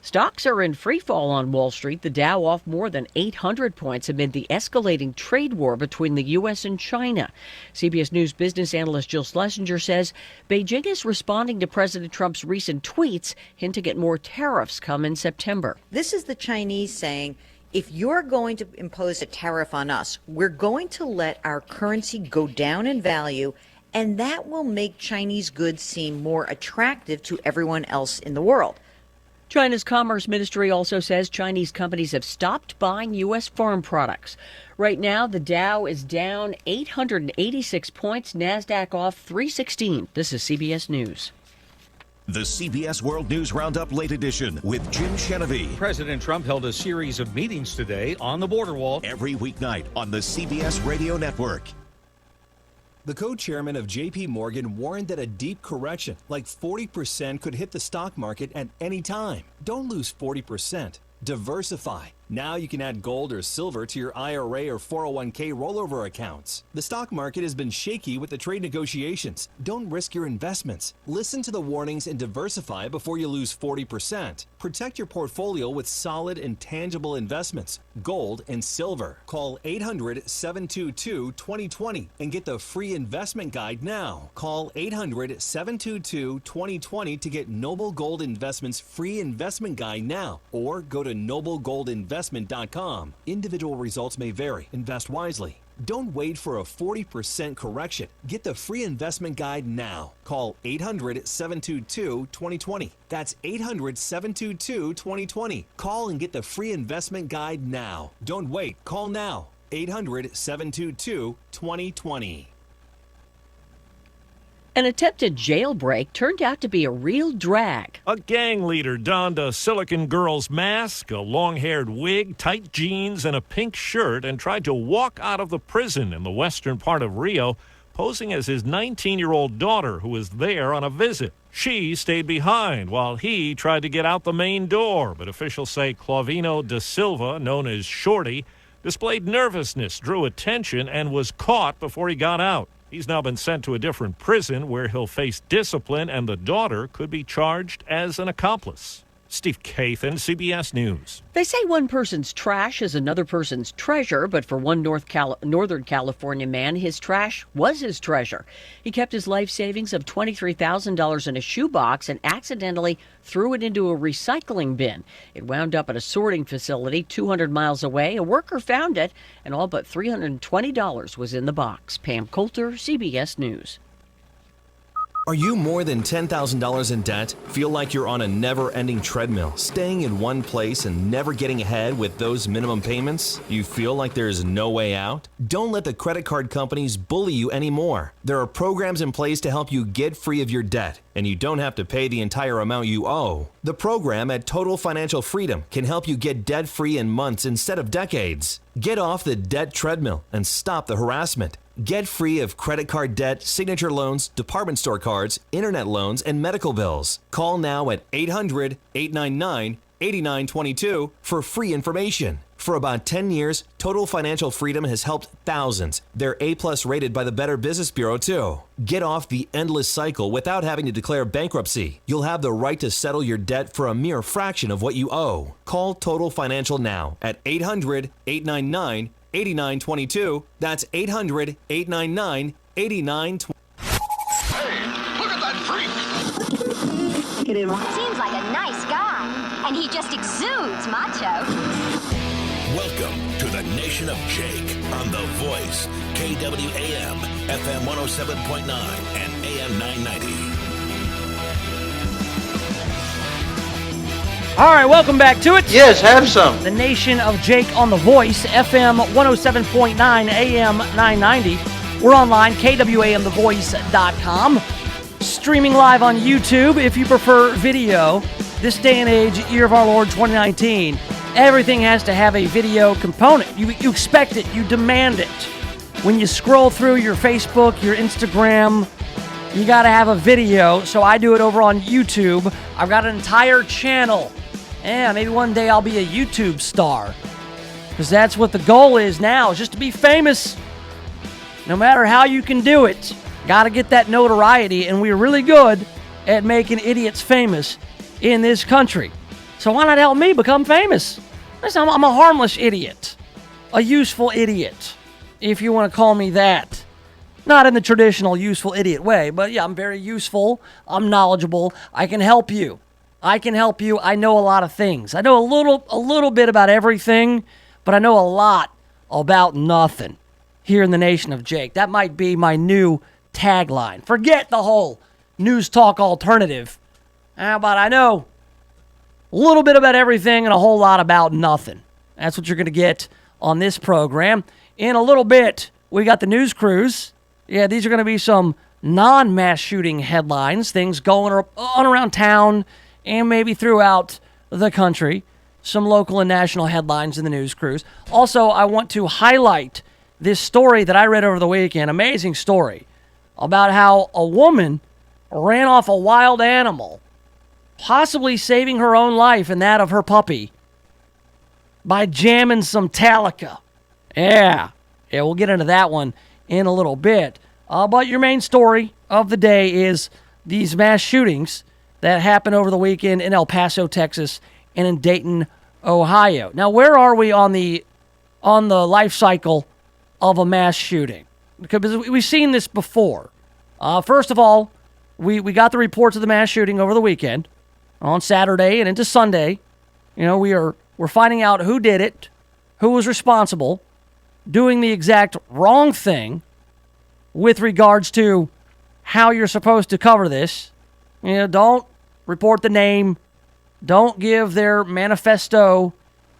Stocks are in free fall on Wall Street, the Dow off more than 800 points amid the escalating trade war between the U.S. and China. CBS News business analyst Jill Schlesinger says Beijing is responding to President Trump's recent tweets, hinting at more tariffs come in September. This is the Chinese saying, if you're going to impose a tariff on us, we're going to let our currency go down in value, and that will make Chinese goods seem more attractive to everyone else in the world. China's Commerce Ministry also says Chinese companies have stopped buying U.S. farm products. Right now, the Dow is down 886 points, NASDAQ off 316. This is CBS News. The CBS World News Roundup Late Edition with Jim Chenevey. President Trump held a series of meetings today on the border wall. Every weeknight on the CBS Radio Network. The co-chairman of J.P. Morgan warned that a deep correction, like 40%, could hit the stock market at any time. Don't lose 40%. Diversify. Now you can add gold or silver to your IRA or 401k rollover accounts. The stock market has been shaky with the trade negotiations. Don't risk your investments. Listen to the warnings and diversify before you lose 40%. Protect your portfolio with solid and tangible investments, gold and silver. Call 800-722-2020 and get the free investment guide now. Call 800-722-2020 to get Noble Gold Investments free investment guide now, or go to noblegoldinvestment.com. Individual results may vary. Invest wisely. Don't wait for a 40% correction. Get the free investment guide now. Call 800-722-2020. That's 800-722-2020. Call and get the free investment guide now. Don't wait. Call now. 800-722-2020. An attempted jailbreak turned out to be a real drag. A gang leader donned a Silicon Girls mask, a long-haired wig, tight jeans, and a pink shirt and tried to walk out of the prison in the western part of Rio, posing as his 19-year-old daughter who was there on a visit. She stayed behind while he tried to get out the main door, but officials say Clavino da Silva, known as Shorty, displayed nervousness, drew attention, and was caught before he got out. He's now been sent to a different prison where he'll face discipline, and the daughter could be charged as an accomplice. Steve Kathan, CBS News. They say one person's trash is another person's treasure, but for one Northern California man, his trash was his treasure. He kept his life savings of $23,000 in a shoebox and accidentally threw it into a recycling bin. It wound up at a sorting facility 200 miles away. A worker found it, and all but $320 was in the box. Pam Coulter, CBS News. Are you more than $10,000 in debt? Feel like you're on a never-ending treadmill, staying in one place and never getting ahead with those minimum payments? You feel like there's no way out? Don't let the credit card companies bully you anymore. There are programs in place to help you get free of your debt, and you don't have to pay the entire amount you owe. The program at Total Financial Freedom can help you get debt-free in months instead of decades. Get off the debt treadmill and stop the harassment. Get free of credit card debt, signature loans, department store cards, internet loans, and medical bills. Call now at 800-899-8922 for free information. For about 10 years, Total Financial Freedom has helped thousands. They're A+ rated by the Better Business Bureau, too. Get off the endless cycle without having to declare bankruptcy. You'll have the right to settle your debt for a mere fraction of what you owe. Call Total Financial now at 800-899-8922. That's 800-899-8922. Seems like a nice guy, and he just exudes macho. Welcome to the Nation of Jake on The Voice, KWAM, FM 107.9 and AM 990. All right, welcome back to it. Yes, have some. The Nation of Jake on The Voice, FM 107.9, AM 990. We're online, KWAMTheVoice.com. Streaming live on YouTube if you prefer video. this day and age, year of our Lord 2019, everything has to have a video component. You expect it. You demand it. When you scroll through your Facebook, your Instagram, you got to have a video. So I do it over on YouTube. I've got an entire channel. Yeah, maybe one day I'll be a YouTube star. Because that's what the goal is now, is just to be famous. No matter how you can do it, got to get that notoriety. And we're really good at making idiots famous in this country. So why not help me become famous? Listen, I'm a harmless idiot. A useful idiot, if you want to call me that. Not in the traditional useful idiot way, but yeah, I'm very useful. I'm knowledgeable. I can help you. I know a lot of things. I know a little bit about everything, but I know a lot about nothing here in the Nation of Jake. That might be my new tagline. Forget the whole news talk alternative. How about I know a little bit about everything and a whole lot about nothing. That's what you're going to get on this program. In a little bit, we got the news crews. Yeah, these are going to be some non-mass shooting headlines, things going on around town and maybe throughout the country. Some local and national headlines in the news crews. Also, I want to highlight this story that I read over the weekend, amazing story, about how a woman ran off a wild animal, possibly saving her own life and that of her puppy by jamming some Metallica. Yeah, we'll get into that one in a little bit. But your main story of the day is these mass shootings that happened over the weekend in El Paso, Texas, and in Dayton, Ohio. Now, where are we on the life cycle of a mass shooting? Because we've seen this before. First of all, we got the reports of the mass shooting over the weekend on Saturday and into Sunday. You know, we're finding out who did it, who was responsible, doing the exact wrong thing with regards to how you're supposed to cover this. You know, don't report the name. Don't give their manifesto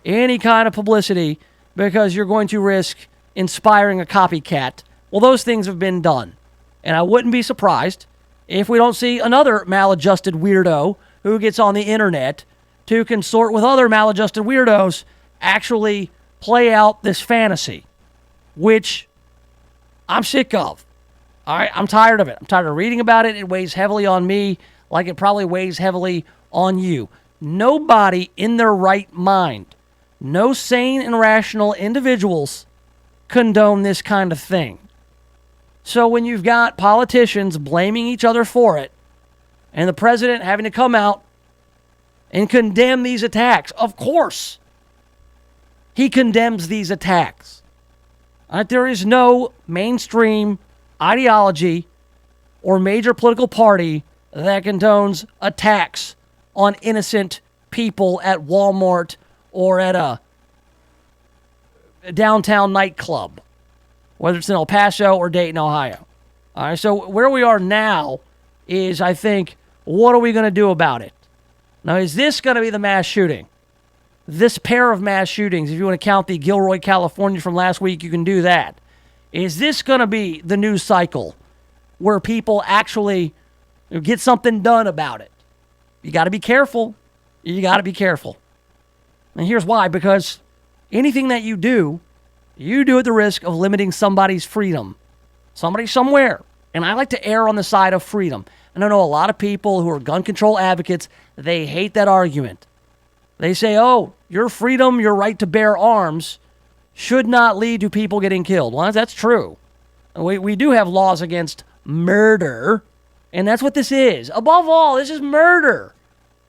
any kind of publicity because you're going to risk inspiring a copycat. Well, those things have been done. And I wouldn't be surprised if we don't see another maladjusted weirdo who gets on the internet to consort with other maladjusted weirdos actually play out this fantasy, which I'm sick of. All right, I'm tired of it. I'm tired of reading about it. It weighs heavily on me like it probably weighs heavily on you. Nobody in their right mind, no sane and rational individuals condone this kind of thing. So when you've got politicians blaming each other for it and the president having to come out and condemn these attacks, of course he condemns these attacks. There is no mainstream ideology or major political party that condones attacks on innocent people at Walmart or at a downtown nightclub, whether it's in El Paso or Dayton, Ohio. All right, so where we are now is, I think, what are we going to do about it? Now, is this going to be the mass shooting? This pair of mass shootings, if you want to count the Gilroy, California from last week, you can do that. Is this going to be the news cycle where people actually get something done about it? You got to be careful. You got to be careful. And here's why. Because anything that you do at the risk of limiting somebody's freedom. Somebody somewhere. And I like to err on the side of freedom. And I know a lot of people who are gun control advocates, they hate that argument. They say, oh, your freedom, your right to bear arms should not lead to people getting killed. Well, that's true. We do have laws against murder, and that's what this is. Above all, this is murder.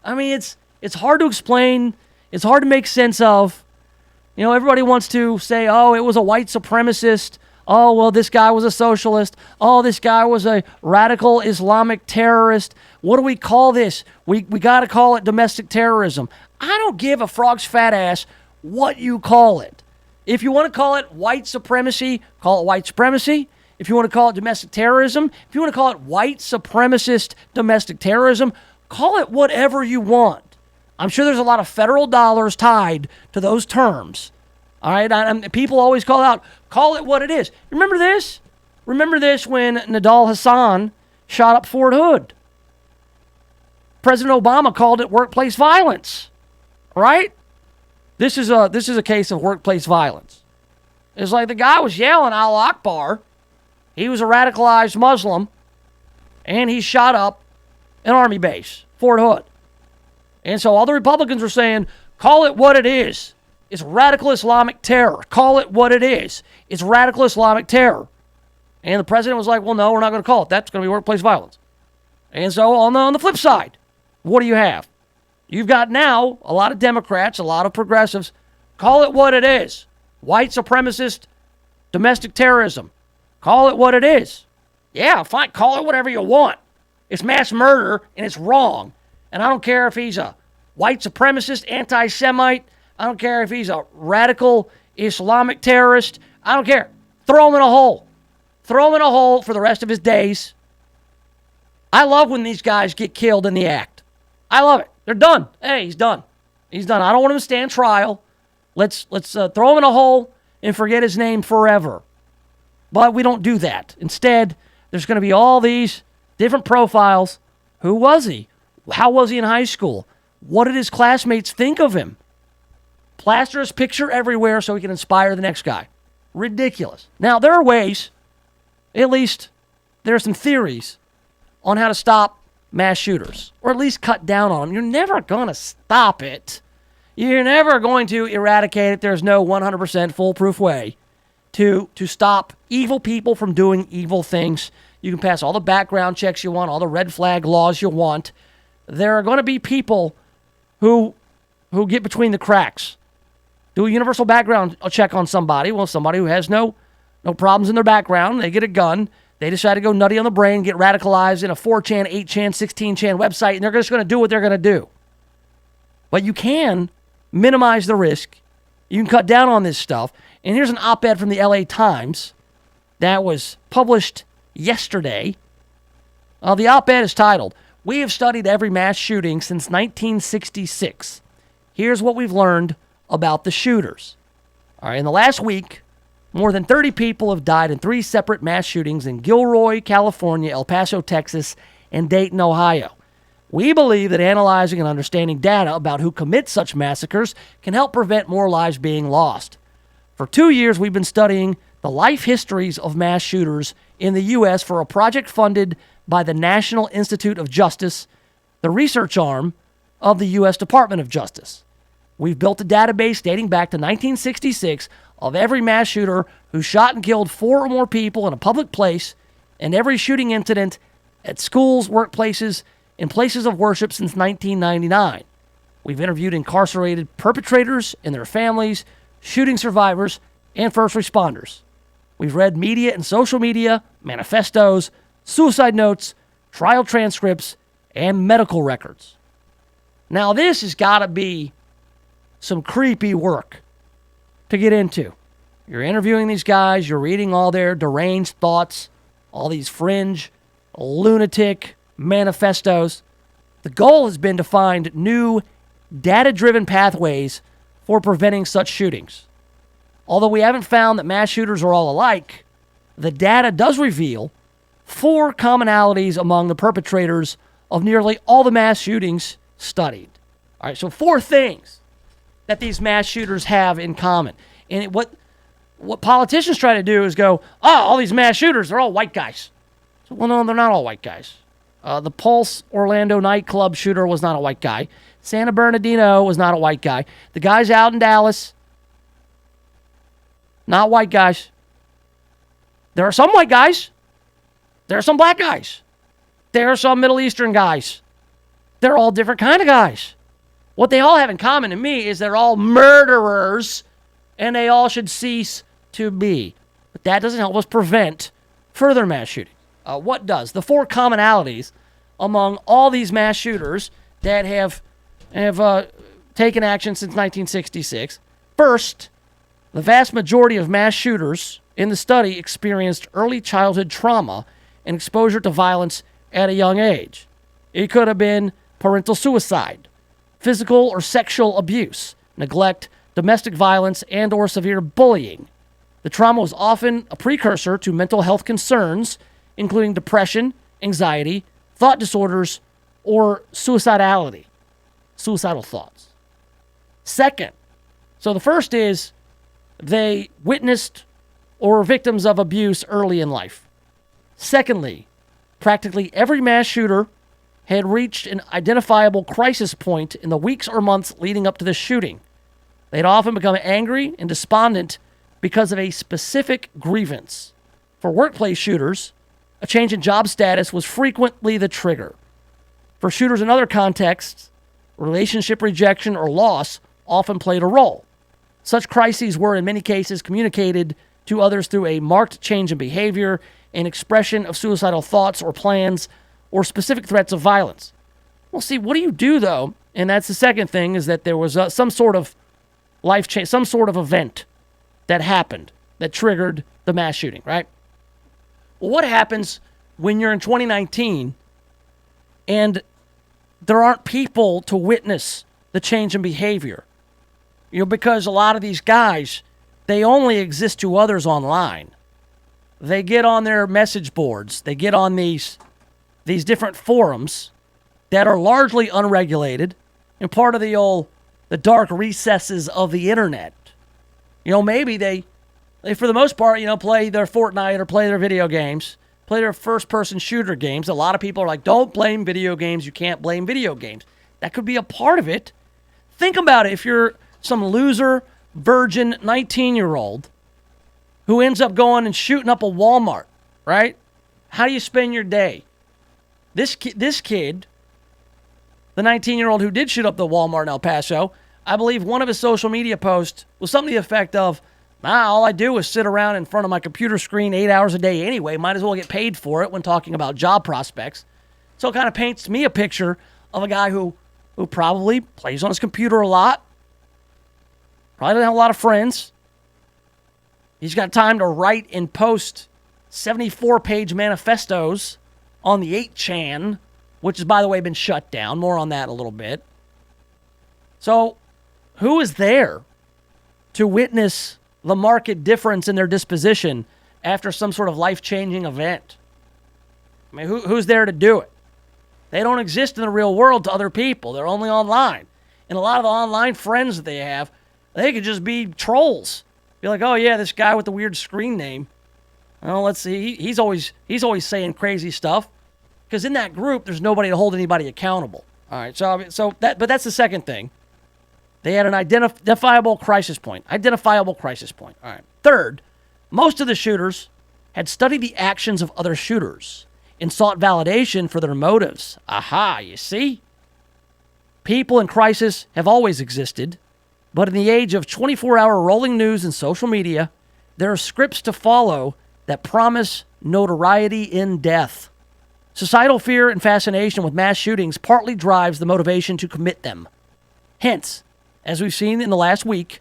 I mean, it's hard to explain. It's hard to make sense of. You know, everybody wants to say, oh, it was a white supremacist. Oh, well, this guy was a socialist. Oh, this guy was a radical Islamic terrorist. What do we call this? We got to call it domestic terrorism. I don't give a frog's fat ass what you call it. If you want to call it white supremacy, call it white supremacy. If you want to call it domestic terrorism, if you want to call it white supremacist domestic terrorism, call it whatever you want. I'm sure there's a lot of federal dollars tied to those terms. All right, and people always call it what it is. Remember this? Remember this when Nadal Hassan shot up Fort Hood? President Obama called it workplace violence, right? This is a case of workplace violence. It's like the guy was yelling Allah Akbar. He was a radicalized Muslim, and he shot up an army base, Fort Hood. And so all the Republicans were saying, call it what it is. It's radical Islamic terror. Call it what it is. It's radical Islamic terror. And the president was like, well, no, we're not going to call it. That's going to be workplace violence. And so on the flip side, what do you have? You've got now a lot of Democrats, a lot of progressives. Call it what it is. White supremacist, domestic terrorism. Call it what it is. Yeah, fine. Call it whatever you want. It's mass murder, and it's wrong. And I don't care if he's a white supremacist, anti-Semite. I don't care if he's a radical Islamic terrorist. I don't care. Throw him in a hole. Throw him in a hole for the rest of his days. I love when these guys get killed in the act. I love it. They're done. Hey, he's done. He's done. I don't want him to stand trial. Let's throw him in a hole and forget his name forever. But we don't do that. Instead, there's going to be all these different profiles. Who was he? How was he in high school? What did his classmates think of him? Plaster his picture everywhere so he can inspire the next guy. Ridiculous. Now, there are ways, at least there are some theories on how to stop mass shooters, or at least cut down on them. You're never going to stop it. You're never going to eradicate it. There's no 100% foolproof way to stop evil people from doing evil things. You can pass all the background checks you want, all the red flag laws you want. There are going to be people who get between the cracks. Do a universal background check on somebody. Well, somebody who has no problems in their background, they get a gun, they decide to go nutty on the brain, get radicalized in a 4chan, 8chan, 16chan website, and they're just going to do what they're going to do. But you can minimize the risk. You can cut down on this stuff. And here's an op-ed from the LA Times that was published yesterday. The op-ed is titled, "We have studied every mass shooting since 1966. Here's what we've learned about the shooters." All right, in the last week, more than 30 people have died in 3 separate mass shootings in Gilroy, California, El Paso, Texas, and Dayton, Ohio. We believe that analyzing and understanding data about who commits such massacres can help prevent more lives being lost. For 2 years, we've been studying the life histories of mass shooters in the U.S. for a project funded by the National Institute of Justice, the research arm of the U.S. Department of Justice. We've built a database dating back to 1966 of every mass shooter who shot and killed 4 or more people in a public place and every shooting incident at schools, workplaces, and places of worship since 1999. We've interviewed incarcerated perpetrators and their families, shooting survivors, and first responders. We've read media and social media, manifestos, suicide notes, trial transcripts, and medical records. Now, this has got to be some creepy work to get into. You're interviewing these guys, you're reading all their deranged thoughts, all these fringe, lunatic manifestos. The goal has been to find new data-driven pathways for preventing such shootings. Although we haven't found that mass shooters are all alike, the data does reveal 4 commonalities among the perpetrators of nearly all the mass shootings studied. All right, so 4 things that these mass shooters have in common. And what politicians try to do is go, all these mass shooters, they're all white guys. So, well, no, they're not all white guys. The Pulse Orlando nightclub shooter was not a white guy. Santa Bernardino was not a white guy. The guys out in Dallas, not white guys. There are some white guys. There are some black guys. There are some Middle Eastern guys. They're all different kind of guys. What they all have in common to me is they're all murderers, and they all should cease to be. But that doesn't help us prevent further mass shootings. What does? The 4 commonalities among all these mass shooters that have taken action since 1966. First, the vast majority of mass shooters in the study experienced early childhood trauma and exposure to violence at a young age. It could have been parental suicide, physical or sexual abuse, neglect, domestic violence, and or severe bullying. The trauma was often a precursor to mental health concerns, including depression, anxiety, thought disorders, or suicidality, suicidal thoughts. Second, so the first is they witnessed or were victims of abuse early in life. Secondly, practically every mass shooter had reached an identifiable crisis point in the weeks or months leading up to the shooting. They'd often become angry and despondent because of a specific grievance. For workplace shooters, a change in job status was frequently the trigger. For shooters in other contexts, relationship rejection or loss often played a role. Such crises were in many cases communicated to others through a marked change in behavior, an expression of suicidal thoughts or plans, or specific threats of violence. Well, see, what do you do, though? And that's the second thing, is that there was some sort of life change, some sort of event that happened that triggered the mass shooting, right? Well, what happens when you're in 2019 and there aren't people to witness the change in behavior? You know, because a lot of these guys, they only exist to others online. They get on their message boards. They get on these different forums that are largely unregulated and part of the dark recesses of the internet. You know, maybe they for the most part, you know, play their Fortnite or play their video games, play their first-person shooter games. A lot of people are like, don't blame video games. You can't blame video games. That could be a part of it. Think about it. If you're some loser, virgin 19-year-old who ends up going and shooting up a Walmart, right? How do you spend your day? This kid, the 19-year-old who did shoot up the Walmart in El Paso, I believe one of his social media posts was something to the effect of, all I do is sit around in front of my computer screen 8 hours a day anyway. Might as well get paid for it when talking about job prospects. So it kind of paints me a picture of a guy who probably plays on his computer a lot, probably doesn't have a lot of friends. He's got time to write and post 74-page manifestos on the 8chan, which has, by the way, been shut down. More on that in a little bit. So who is there to witness the marked difference in their disposition after some sort of life-changing event? I mean, who's there to do it? They don't exist in the real world to other people. They're only online. And a lot of the online friends that they have, they could just be trolls. Be like, oh yeah, this guy with the weird screen name. Oh, let's see. He's always saying crazy stuff. Because in that group, there's nobody to hold anybody accountable. All right, but that's the second thing. They had an identifiable crisis point. Identifiable crisis point. All right. Third, most of the shooters had studied the actions of other shooters and sought validation for their motives. Aha, you see? People in crisis have always existed, but in the age of 24-hour rolling news and social media, there are scripts to follow that promise notoriety in death. Societal fear and fascination with mass shootings partly drives the motivation to commit them. Hence, as we've seen in the last week,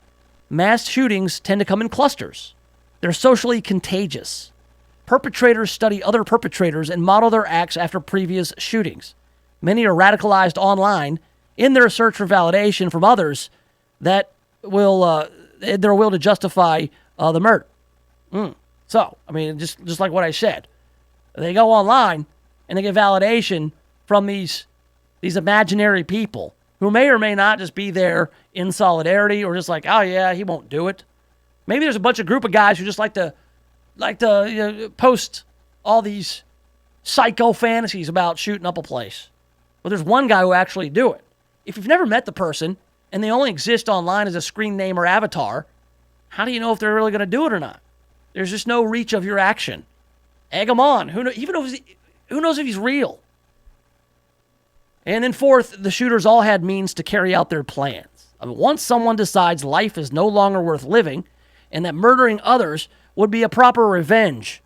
mass shootings tend to come in clusters. They're socially contagious. Perpetrators study other perpetrators and model their acts after previous shootings. Many are radicalized online in their search for validation from others that will their will to justify the murder. So, I mean, just like what I said, they go online and they get validation from these imaginary people who may or may not just be there in solidarity or just like, oh yeah, he won't do it. Maybe there's a bunch of group of guys who just like to post all these psycho fantasies about shooting up a place. But there's one guy who actually do it. If you've never met the person and they only exist online as a screen name or avatar, how do you know if they're really going to do it or not? There's just no reach of your action. Egg him on. Who knows if he's real? And then fourth, the shooters all had means to carry out their plans. I mean, once someone decides life is no longer worth living and that murdering others would be a proper revenge,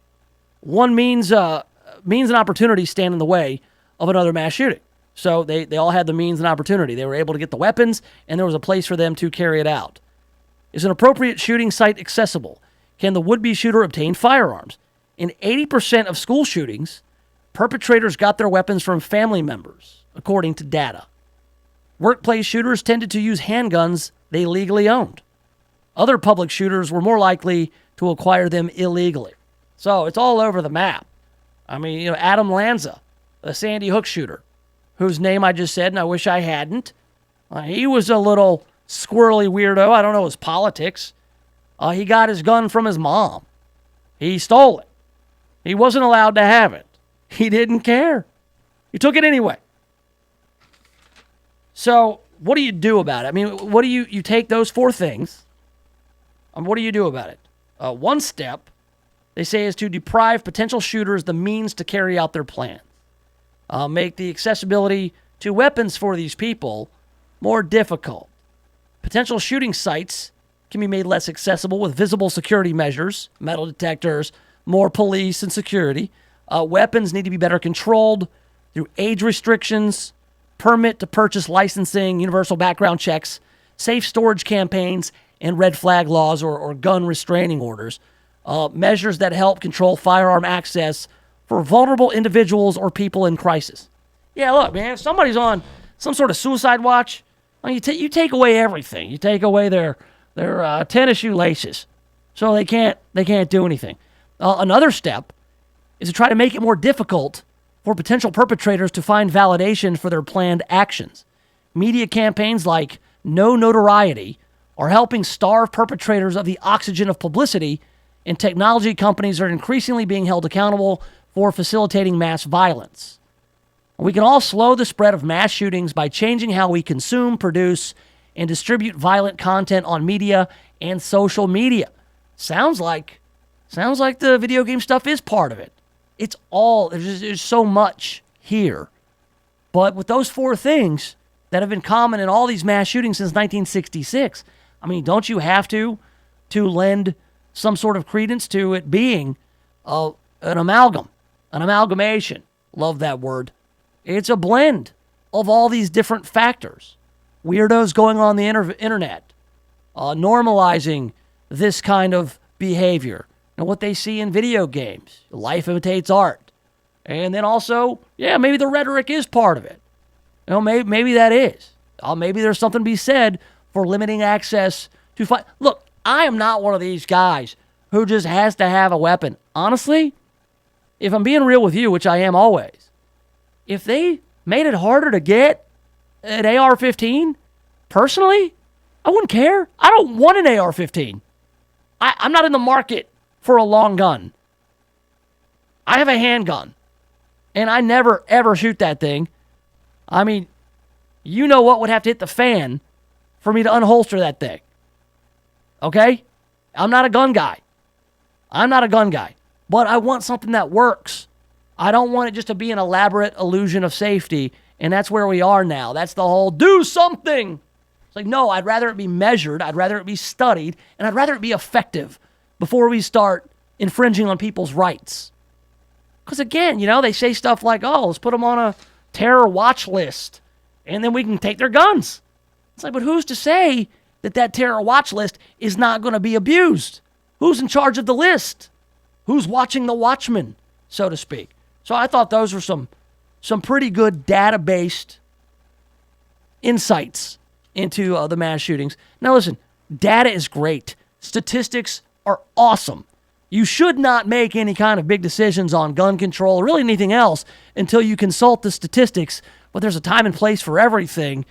one means an opportunity stand in the way of another mass shooting. So they all had the means and opportunity. They were able to get the weapons, and there was a place for them to carry it out. Is an appropriate shooting site accessible? Can the would-be shooter obtain firearms? In 80% of school shootings, perpetrators got their weapons from family members, according to data. Workplace shooters tended to use handguns they legally owned. Other public shooters were more likely to acquire them illegally. So it's all over the map. I mean, Adam Lanza, the Sandy Hook shooter, whose name I just said, and I wish I hadn't. He was a little squirrely weirdo. I don't know his politics. He got his gun from his mom. He stole it. He wasn't allowed to have it. He didn't care. He took it anyway. So what do you do about it? I mean, what do you take those four things, and what do you do about it? One step, they say, is to deprive potential shooters the means to carry out their plans. Make the accessibility to weapons for these people more difficult. Potential shooting sites can be made less accessible with visible security measures, metal detectors, more police and security. Weapons need to be better controlled through age restrictions, permit to purchase licensing, universal background checks, safe storage campaigns, and red flag laws or gun restraining orders. Measures that help control firearm access for vulnerable individuals or people in crisis. Yeah, look, man, if somebody's on some sort of suicide watch, you take away everything. You take away their tennis shoe laces, so they can't do anything. Another step is to try to make it more difficult for potential perpetrators to find validation for their planned actions. Media campaigns like No Notoriety are helping starve perpetrators of the oxygen of publicity, and technology companies are increasingly being held accountable for facilitating mass violence. We can all slow the spread of mass shootings by changing how we consume, produce, and distribute violent content on media and social media. Sounds like the video game stuff is part of it. It's all, there's so much here. But with those four things that have been common in all these mass shootings since 1966, I mean, don't you have to lend some sort of credence to it being an amalgamation? Love that word. It's a blend of all these different factors. Weirdos going on the internet, normalizing this kind of behavior, and what they see in video games. Life imitates art. And then also, yeah, maybe the rhetoric is part of it. Maybe that is. Maybe there's something to be said for limiting access to fight. Look, I am not one of these guys who just has to have a weapon. Honestly, if I'm being real with you, which I am always, if they made it harder to get an AR-15, personally, I wouldn't care. I don't want an AR-15. I'm not in the market for a long gun. I have a handgun, and I never, ever shoot that thing. I mean, you know what would have to hit the fan for me to unholster that thing. Okay? I'm not a gun guy. But I want something that works. I don't want it just to be an elaborate illusion of safety, and that's where we are now. That's the whole do something. It's like, no, I'd rather it be measured, I'd rather it be studied, and I'd rather it be effective before we start infringing on people's rights. Because again, they say stuff like, oh, let's put them on a terror watch list, and then we can take their guns. It's like, but who's to say that terror watch list is not going to be abused? Who's in charge of the list? Who's watching the watchman, so to speak? So I thought those were some pretty good data-based insights into the mass shootings. Now listen, data is great. Statistics are awesome. You should not make any kind of big decisions on gun control or really anything else until you consult the statistics, but there's a time and place for everything.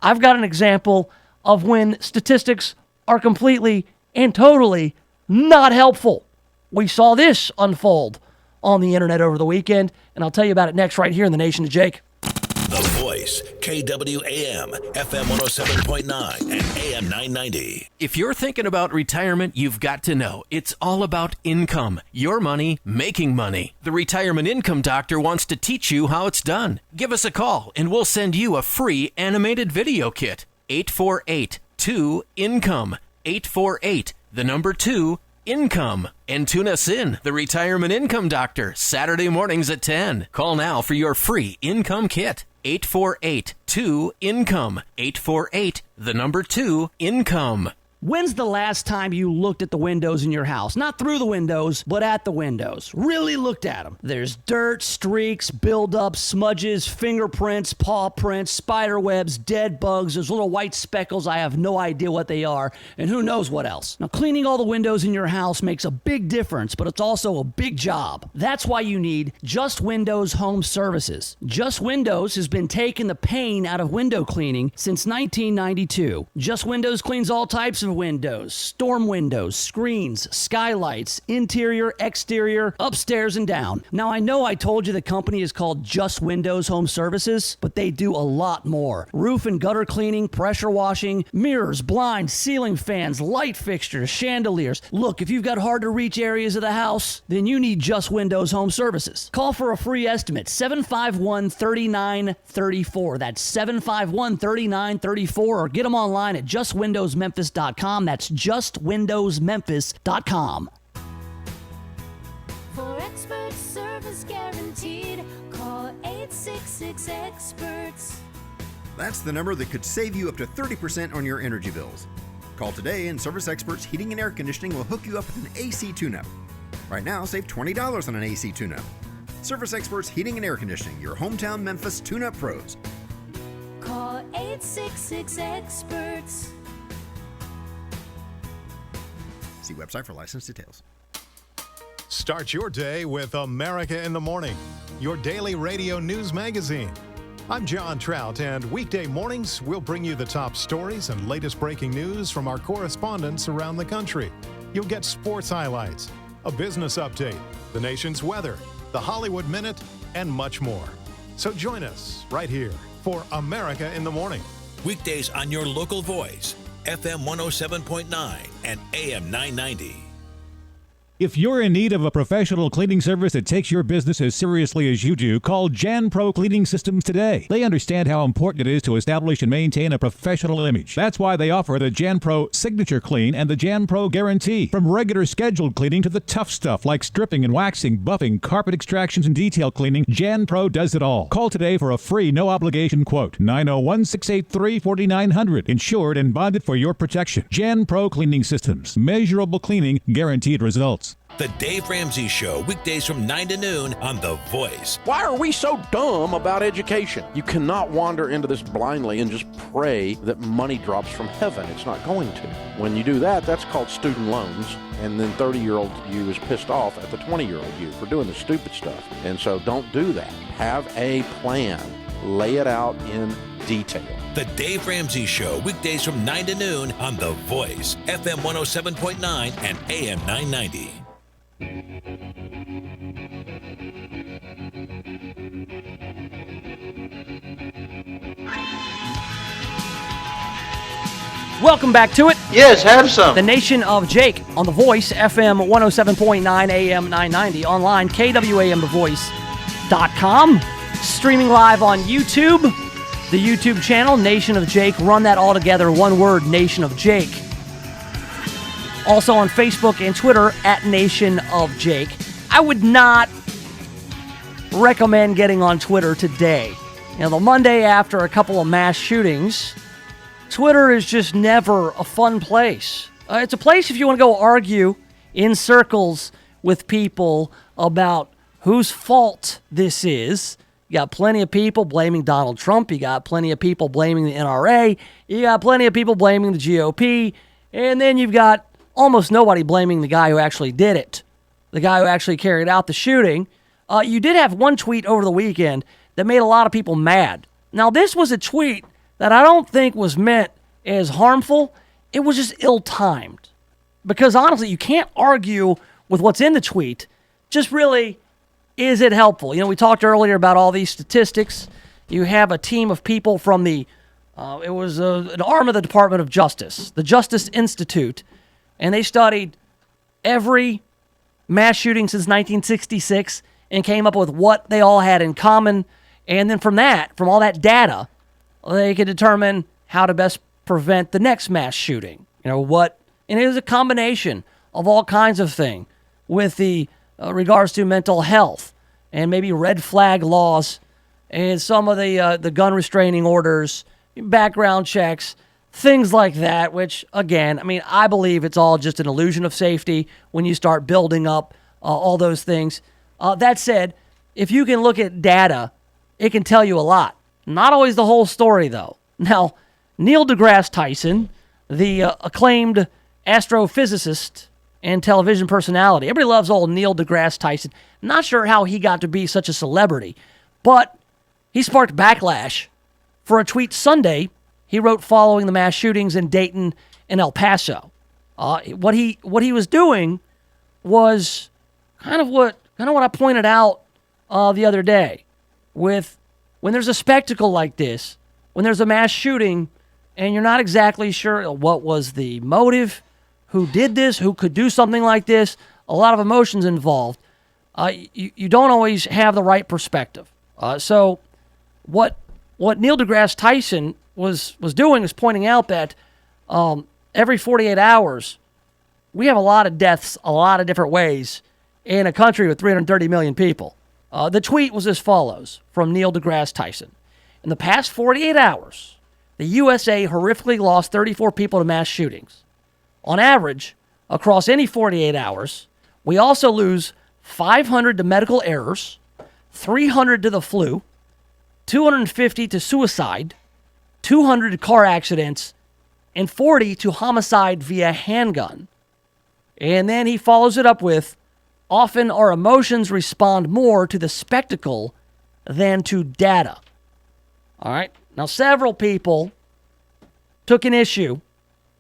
I've got an example of when statistics are completely and totally not helpful. We saw this unfold on the internet over the weekend, and I'll tell you about it next right here in the Nation of Jake. The Voice, KWAM, FM 107.9 and AM 990. If you're thinking about retirement, you've got to know it's all about income. Your money making money. The Retirement Income Doctor wants to teach you how it's done. Give us a call and we'll send you a free animated video kit. 848-2-INCOME. 848-2-INCOME. And tune us in, the Retirement Income Doctor, Saturday mornings at 10. Call now for your free income kit. 848-2-INCOME. 848-2-INCOME. When's the last time you looked at the windows in your house? Not through the windows, but at the windows. Really looked at them. There's dirt, streaks, buildup, smudges, fingerprints, paw prints, spider webs, dead bugs. There's little white speckles. I have no idea what they are, and who knows what else. Now, cleaning all the windows in your house makes a big difference, but it's also a big job. That's why you need Just Windows Home Services. Just Windows has been taking the pain out of window cleaning since 1992. Just Windows cleans all types of windows, storm windows, screens, skylights, interior, exterior, upstairs and down. Now, I know I told you the company is called Just Windows Home Services, but they do a lot more. Roof and gutter cleaning, pressure washing, mirrors, blinds, ceiling fans, light fixtures, chandeliers. Look, if you've got hard to reach areas of the house, then you need Just Windows Home Services. Call for a free estimate, 751-3934. That's 751-3934, or get them online at justwindowsmemphis.com. That's justwindowsmemphis.com. For expert service guaranteed, call 866-EXPERTS. That's the number that could save you up to 30% on your energy bills. Call today and Service Experts Heating and Air Conditioning will hook you up with an AC tune-up. Right now, save $20 on an AC tune-up. Service Experts Heating and Air Conditioning, your hometown Memphis tune-up pros. Call 866-EXPERTS. See website for license details. Start your day with America in the Morning, your daily radio news magazine. I'm John Trout, and weekday mornings we'll bring you the top stories and latest breaking news from our correspondents around the country. You'll get sports highlights, a business update, the nation's weather, the Hollywood Minute, and much more. So join us right here for America in the Morning. Weekdays on your local voice, FM 107.9 and AM 990. If you're in need of a professional cleaning service that takes your business as seriously as you do, call Jan Pro Cleaning Systems today. They understand how important it is to establish and maintain a professional image. That's why they offer the Jan Pro Signature Clean and the Jan Pro Guarantee. From regular scheduled cleaning to the tough stuff like stripping and waxing, buffing, carpet extractions, and detail cleaning, Jan Pro does it all. Call today for a free, no-obligation quote. 901-683-4900. Insured and bonded for your protection. Jan Pro Cleaning Systems. Measurable cleaning, guaranteed results. The Dave Ramsey Show, weekdays from 9 to noon on The Voice. Why are we so dumb about education? You cannot wander into this blindly and just pray that money drops from heaven. It's not going to. When you do that, that's called student loans. And then 30-year-old you is pissed off at the 20-year-old you for doing the stupid stuff. And so don't do that. Have a plan. Lay it out in detail. The Dave Ramsey Show, weekdays from 9 to noon on The Voice, FM 107.9 and AM 990. Welcome back to it. Yes, have some. The Nation of Jake on The Voice, FM 107.9 AM 990, online, KWAMTheVoice.com, streaming live on YouTube, the YouTube channel, Nation of Jake. Run that all together, one word, Nation of Jake. Also on Facebook and Twitter, at Nation of Jake. I would not recommend getting on Twitter today. You know, the Monday after a couple of mass shootings, Twitter is just never a fun place. It's a place if you want to go argue in circles with people about whose fault this is. You got plenty of people blaming Donald Trump. You got plenty of people blaming the NRA. You got plenty of people blaming the GOP. And then you've got almost nobody blaming the guy who actually did it, the guy who actually carried out the shooting. You did have one tweet over the weekend that made a lot of people mad. Now, this was a tweet that I don't think was meant as harmful. It was just ill-timed. Because honestly, you can't argue with what's in the tweet. Just really, is it helpful? You know, we talked earlier about all these statistics. You have a team of people from the, it was an arm of the Department of Justice, the Justice Institute, and they studied every mass shooting since 1966 and came up with what they all had in common. And then from all that data, they could determine how to best prevent the next mass shooting. You know, and it was a combination of all kinds of things with the regards to mental health and maybe red flag laws and some of the gun restraining orders, background checks, things like that, which, again, I mean, I believe it's all just an illusion of safety when you start building up all those things. That said, if you can look at data, it can tell you a lot. Not always the whole story, though. Now, Neil deGrasse Tyson, the acclaimed astrophysicist and television personality. Everybody loves old Neil deGrasse Tyson. Not sure how he got to be such a celebrity, but he sparked backlash for a tweet Sunday he wrote following the mass shootings in Dayton and El Paso. What he was doing was kind of what I pointed out the other day. With when there's a spectacle like this, when there's a mass shooting, and you're not exactly sure what was the motive, who did this, who could do something like this, a lot of emotions involved. You don't always have the right perspective. So what Neil deGrasse Tyson was doing is pointing out that every 48 hours, we have a lot of deaths a lot of different ways in a country with 330 million people. The tweet was as follows from Neil deGrasse Tyson. In the past 48 hours, the USA horrifically lost 34 people to mass shootings. On average, across any 48 hours, we also lose 500 to medical errors, 300 to the flu, 250 to suicide, 200 to car accidents, and 40 to homicide via handgun. And then he follows it up with, often our emotions respond more to the spectacle than to data. All right. Now, several people took an issue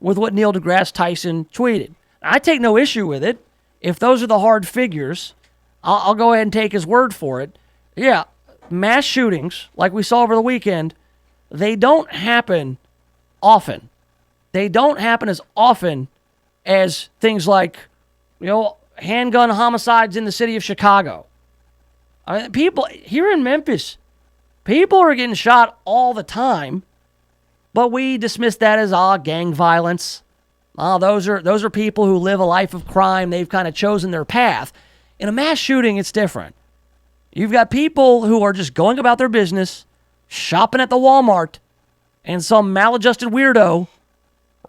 with what Neil deGrasse Tyson tweeted. I take no issue with it. If those are the hard figures, I'll go ahead and take his word for it. Yeah, mass shootings, like we saw over the weekend, they don't happen often. They don't happen as often as things like, handgun homicides in the city of Chicago. I mean, people here in Memphis, people are getting shot all the time, but we dismiss that as gang violence. Those are people who live a life of crime. They've kind of chosen their path. In a mass shooting, it's different. You've got people who are just going about their business, shopping at the Walmart, and some maladjusted weirdo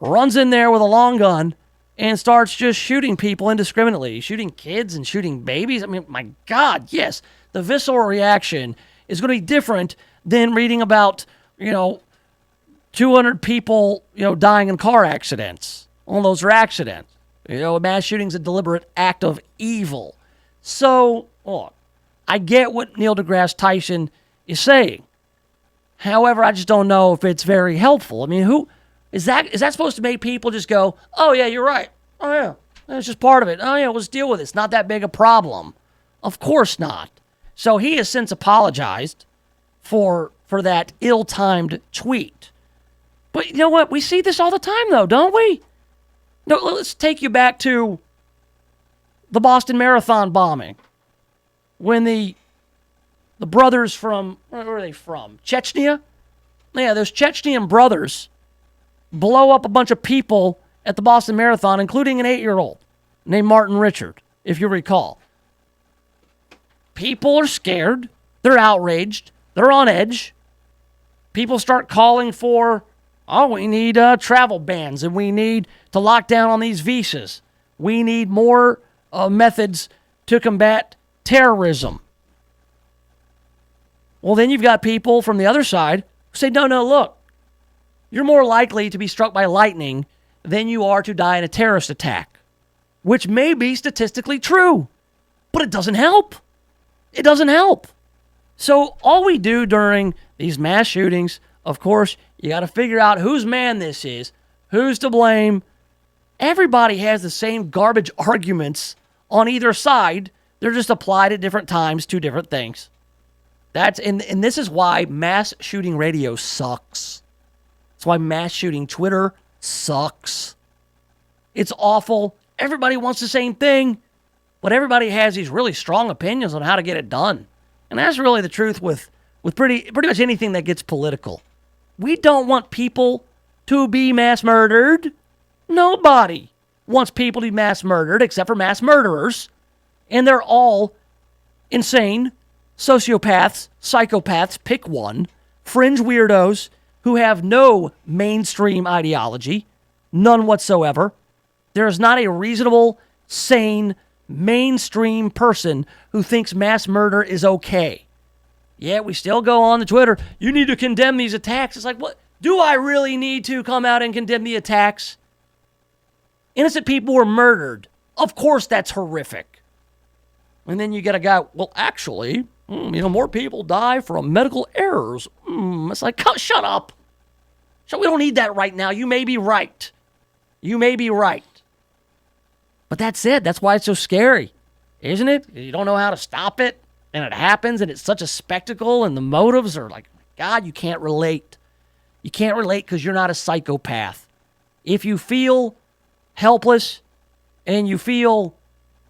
runs in there with a long gun and starts just shooting people indiscriminately, shooting kids and shooting babies. I mean, my God, yes, the visceral reaction is going to be different than reading about, 200 people, dying in car accidents. All those are accidents. A mass shooting's a deliberate act of evil. So, I get what Neil deGrasse Tyson is saying. However, I just don't know if it's very helpful. I mean, who is that supposed to make people just go, oh, yeah, you're right. Oh, yeah, that's just part of it. Oh, yeah, let's deal with it. It's not that big a problem. Of course not. So he has since apologized for that ill-timed tweet. But you know what? We see this all the time, though, don't we? No, let's take you back to the Boston Marathon bombing. When the brothers from, where are they from? Chechnya? Yeah, those Chechnyan brothers blow up a bunch of people at the Boston Marathon, including an 8-year-old named Martin Richard, if you recall. People are scared. They're outraged. They're on edge. People start calling for, we need travel bans, and we need to lock down on these visas. We need more methods to combat terrorism. Well, then you've got people from the other side who say, no, look, you're more likely to be struck by lightning than you are to die in a terrorist attack, which may be statistically true, but it doesn't help. It doesn't help. So all we do during these mass shootings, of course, you got to figure out whose man this is, who's to blame. Everybody has the same garbage arguments on either side. They're just applied at different times to different things. And this is why mass shooting radio sucks. That's why mass shooting Twitter sucks. It's awful. Everybody wants the same thing, but everybody has these really strong opinions on how to get it done. And that's really the truth with pretty much anything that gets political. We don't want people to be mass murdered. Nobody wants people to be mass murdered except for mass murderers. And they're all insane, sociopaths, psychopaths, pick one, fringe weirdos who have no mainstream ideology, none whatsoever. There is not a reasonable, sane, mainstream person who thinks mass murder is okay. Yeah, we still go on the Twitter, you need to condemn these attacks. It's like, what? Do I really need to come out and condemn the attacks? Innocent people were murdered. Of course that's horrific. And then you get a guy, well, actually, more people die from medical errors. It's like, shut up. So we don't need that right now. You may be right. You may be right. But that's it. That's why it's so scary, isn't it? You don't know how to stop it, and it happens, and it's such a spectacle, and the motives are like, God, you can't relate. You can't relate because you're not a psychopath. If you feel helpless and you feel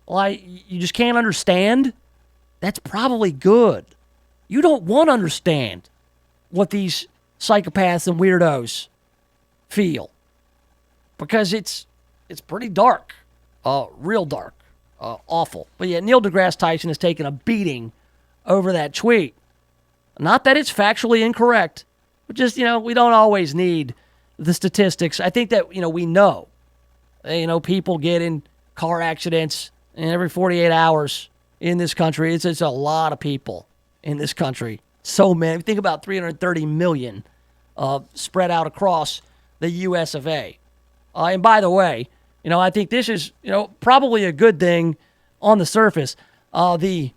like you just can't understand, that's probably good. You don't want to understand what these psychopaths and weirdos feel because it's pretty dark, real dark, awful. But yeah, Neil deGrasse Tyson has taken a beating over that tweet. Not that it's factually incorrect, but just, we don't always need the statistics. I think that, we know, people get in car accidents and every 48 hours in this country. It's a lot of people in this country. So many. Think about 330 million spread out across the U.S. of A. And by the way, I think this is, probably a good thing on the surface. The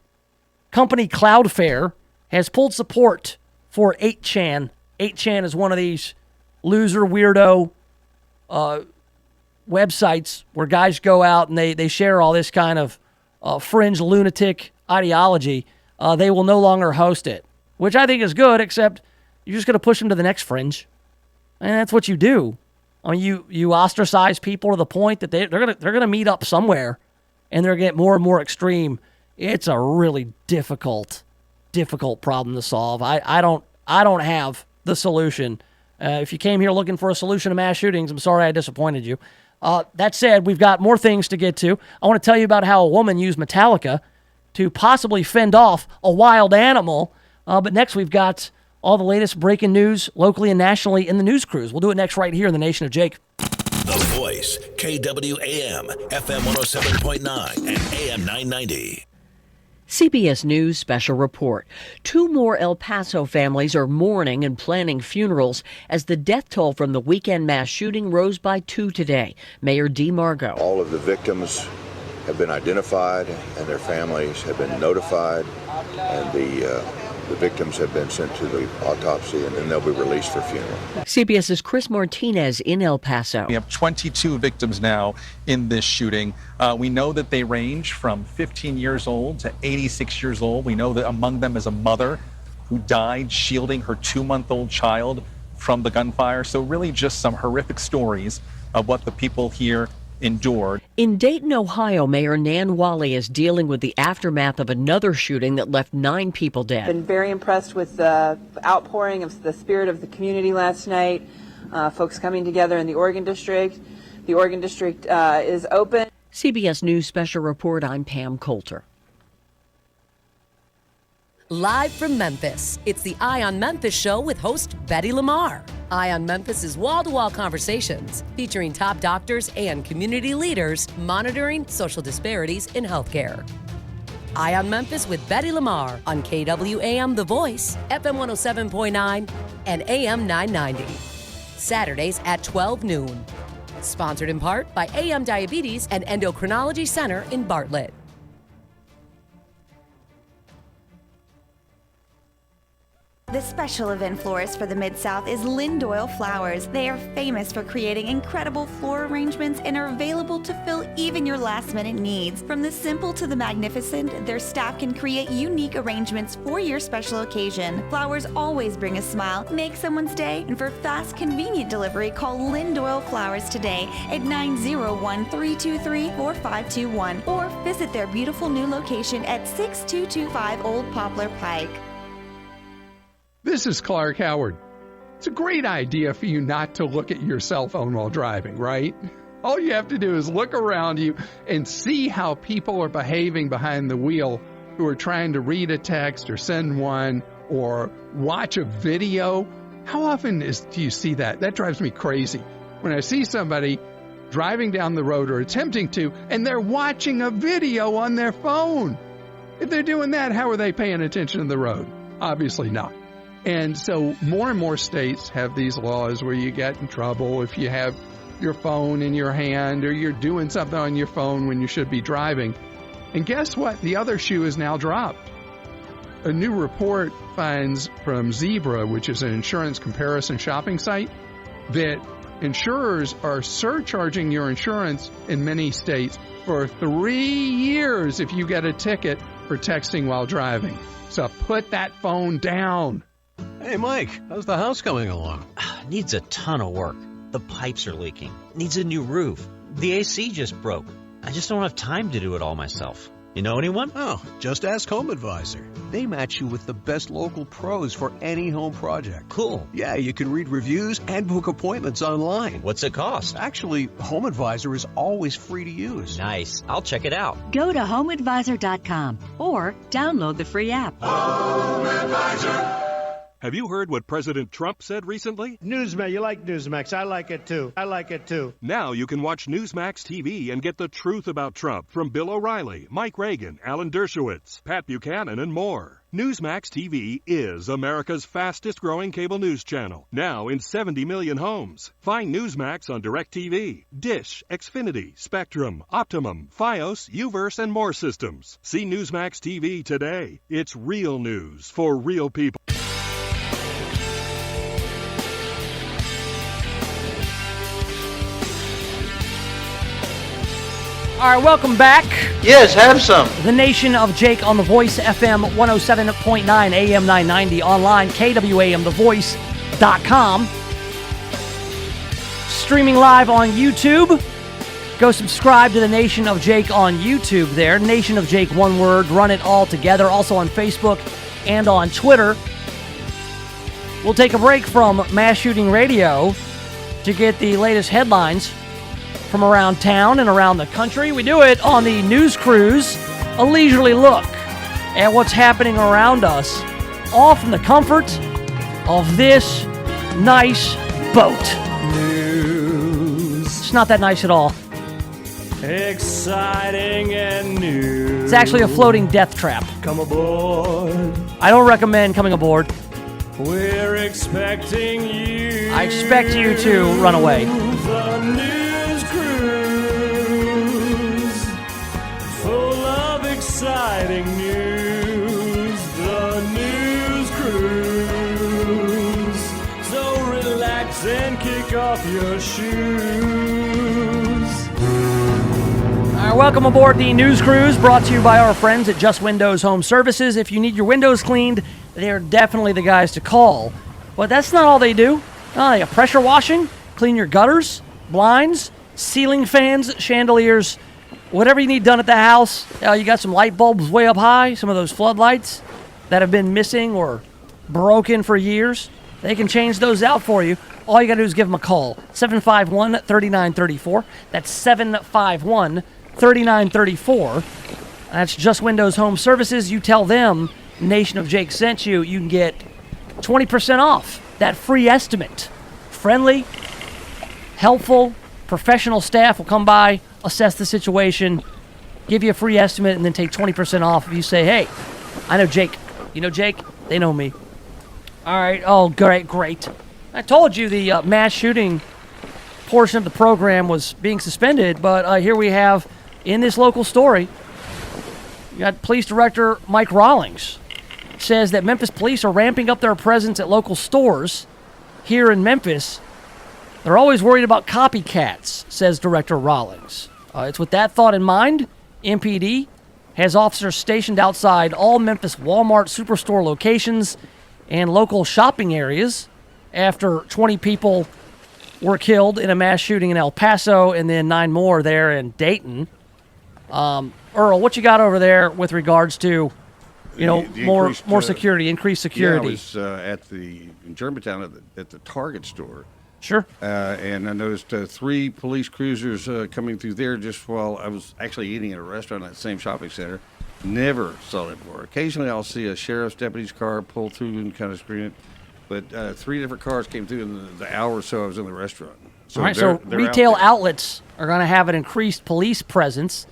company Cloudflare has pulled support for 8chan. 8chan is one of these loser, weirdo websites where guys go out and they share all this kind of fringe lunatic ideology. They will no longer host it, which I think is good, except you're just going to push them to the next fringe. And that's what you do. I mean, you ostracize people to the point that they're gonna meet up somewhere, and they're gonna get more and more extreme. It's a really difficult problem to solve. I don't have the solution. If you came here looking for a solution to mass shootings, I'm sorry I disappointed you. That said, we've got more things to get to. I want to tell you about how a woman used Metallica to possibly fend off a wild animal. But next we've got all the latest breaking news locally and nationally in the news crews. We'll do it next right here in the Nation of Jake. The Voice, KWAM, FM 107.9 and AM 990. CBS News special report. 2 more El Paso families are mourning and planning funerals as the death toll from the weekend mass shooting rose by 2 today. Mayor DeMargo. All of the victims have been identified and their families have been notified, and the victims have been sent to the autopsy, and then they'll be released for funeral. CBS's Chris Martinez in El Paso. We have 22 victims now in this shooting. We know that they range from 15 years old to 86 years old. We know that among them is a mother who died shielding her 2-month-old child from the gunfire. So really just some horrific stories of what the people here endured. In Dayton, Ohio, Mayor Nan Wally is dealing with the aftermath of another shooting that left 9 people dead. Been very impressed with the outpouring of the spirit of the community last night. Folks coming together in the Oregon District. The Oregon District is open. CBS News Special Report, I'm Pam Coulter. Live from Memphis, it's the Eye on Memphis show with host Betty Lamar. Eye on Memphis is wall-to-wall conversations featuring top doctors and community leaders monitoring social disparities in healthcare. Eye on Memphis with Betty Lamar on KWAM The Voice, FM 107.9 and AM 990. Saturdays at 12 noon. Sponsored in part by AM Diabetes and Endocrinology Center in Bartlett. The special event florist for the Mid-South is Lynn Doyle Flowers. They are famous for creating incredible floral arrangements and are available to fill even your last-minute needs. From the simple to the magnificent, their staff can create unique arrangements for your special occasion. Flowers always bring a smile, make someone's day, and for fast, convenient delivery, call Lynn Doyle Flowers today at 901-323-4521 or visit their beautiful new location at 6225 Old Poplar Pike. This is Clark Howard. It's a great idea for you not to look at your cell phone while driving, right? All you have to do is look around you and see how people are behaving behind the wheel who are trying to read a text or send one or watch a video. How often do you see that? That drives me crazy. When I see somebody driving down the road or attempting to, and they're watching a video on their phone. If they're doing that, how are they paying attention to the road? Obviously not. And so more and more states have these laws where you get in trouble if you have your phone in your hand or you're doing something on your phone when you should be driving. And guess what? The other shoe is now dropped. A new report finds from Zebra, which is an insurance comparison shopping site, that insurers are surcharging your insurance in many states for 3 years if you get a ticket for texting while driving. So put that phone down. Hey, Mike, how's the house coming along? Needs a ton of work. The pipes are leaking. Needs a new roof. The AC just broke. I just don't have time to do it all myself. You know anyone? Oh, just ask Home Advisor. They match you with the best local pros for any home project. Cool. Yeah, you can read reviews and book appointments online. What's it cost? Actually, Home Advisor is always free to use. Nice. I'll check it out. Go to HomeAdvisor.com or download the free app. Home Advisor. Have you heard what President Trump said recently? Newsmax, you like Newsmax. I like it too. Now you can watch Newsmax TV and get the truth about Trump from Bill O'Reilly, Mike Reagan, Alan Dershowitz, Pat Buchanan, and more. Newsmax TV is America's fastest growing cable news channel, now in 70 million homes. Find Newsmax on DirecTV, Dish, Xfinity, Spectrum, Optimum, Fios, Uverse, and more systems. See Newsmax TV today. It's real news for real people. All right, welcome back. Yes, have some. The Nation of Jake on The Voice, FM 107.9, AM 990, online, KWAMTheVoice.com. Streaming live on YouTube. Go subscribe to The Nation of Jake on YouTube there. Nation of Jake, one word, run it all together. Also on Facebook and on Twitter. We'll take a break from Mass Shooting Radio to get the latest headlines from around town and around the country. We do it on the News Cruise, a leisurely look at what's happening around us, all from the comfort of this nice boat. News. It's not that nice at all. Exciting and new. It's actually a floating death trap. Come aboard. I don't recommend coming aboard. We're expecting you. I expect you to run away. The News Cruise, full of exciting news. The News Cruise, so relax and kick off your shoes. All right, welcome aboard the News Cruise, brought to you by our friends at Just Windows Home Services. If you need your windows cleaned, they're definitely the guys to call. But that's not all they do. They got pressure washing, clean your gutters, blinds, ceiling fans, chandeliers, whatever you need done at the house. You got some light bulbs way up high, some of those floodlights that have been missing or broken for years. They can change those out for you. All you got to do is give them a call. 751-3934. That's 751-3934. That's Just Windows Home Services. You tell them Nation of Jake sent you. You can get 20% off that free estimate. Friendly, helpful, professional staff will come by, assess the situation, give you a free estimate, and then take 20% off if you say, hey, I know Jake. You know Jake? They know me. All right. Oh, great. I told you the mass shooting portion of the program was being suspended, but here we have, in this local story, you got Police Director Mike Rawlings says that Memphis police are ramping up their presence at local stores here in Memphis. They're always worried about copycats, says Director Rawlings. It's with that thought in mind, MPD has officers stationed outside all Memphis Walmart Superstore locations and local shopping areas after 20 people were killed in a mass shooting in El Paso and then 9 more there in Dayton. Earl, what you got over there with regards to, more security, increased security? Yeah, I was in Germantown at the Target store. Sure. And I noticed 3 police cruisers coming through there just while I was actually eating at a restaurant at that same shopping center. Never saw that before. Occasionally I'll see a sheriff's deputy's car pull through and kind of screen it. But 3 different cars came through in the hour or so I was in the restaurant. So All right, they're retail out there. outlets are going to have an increased police presence.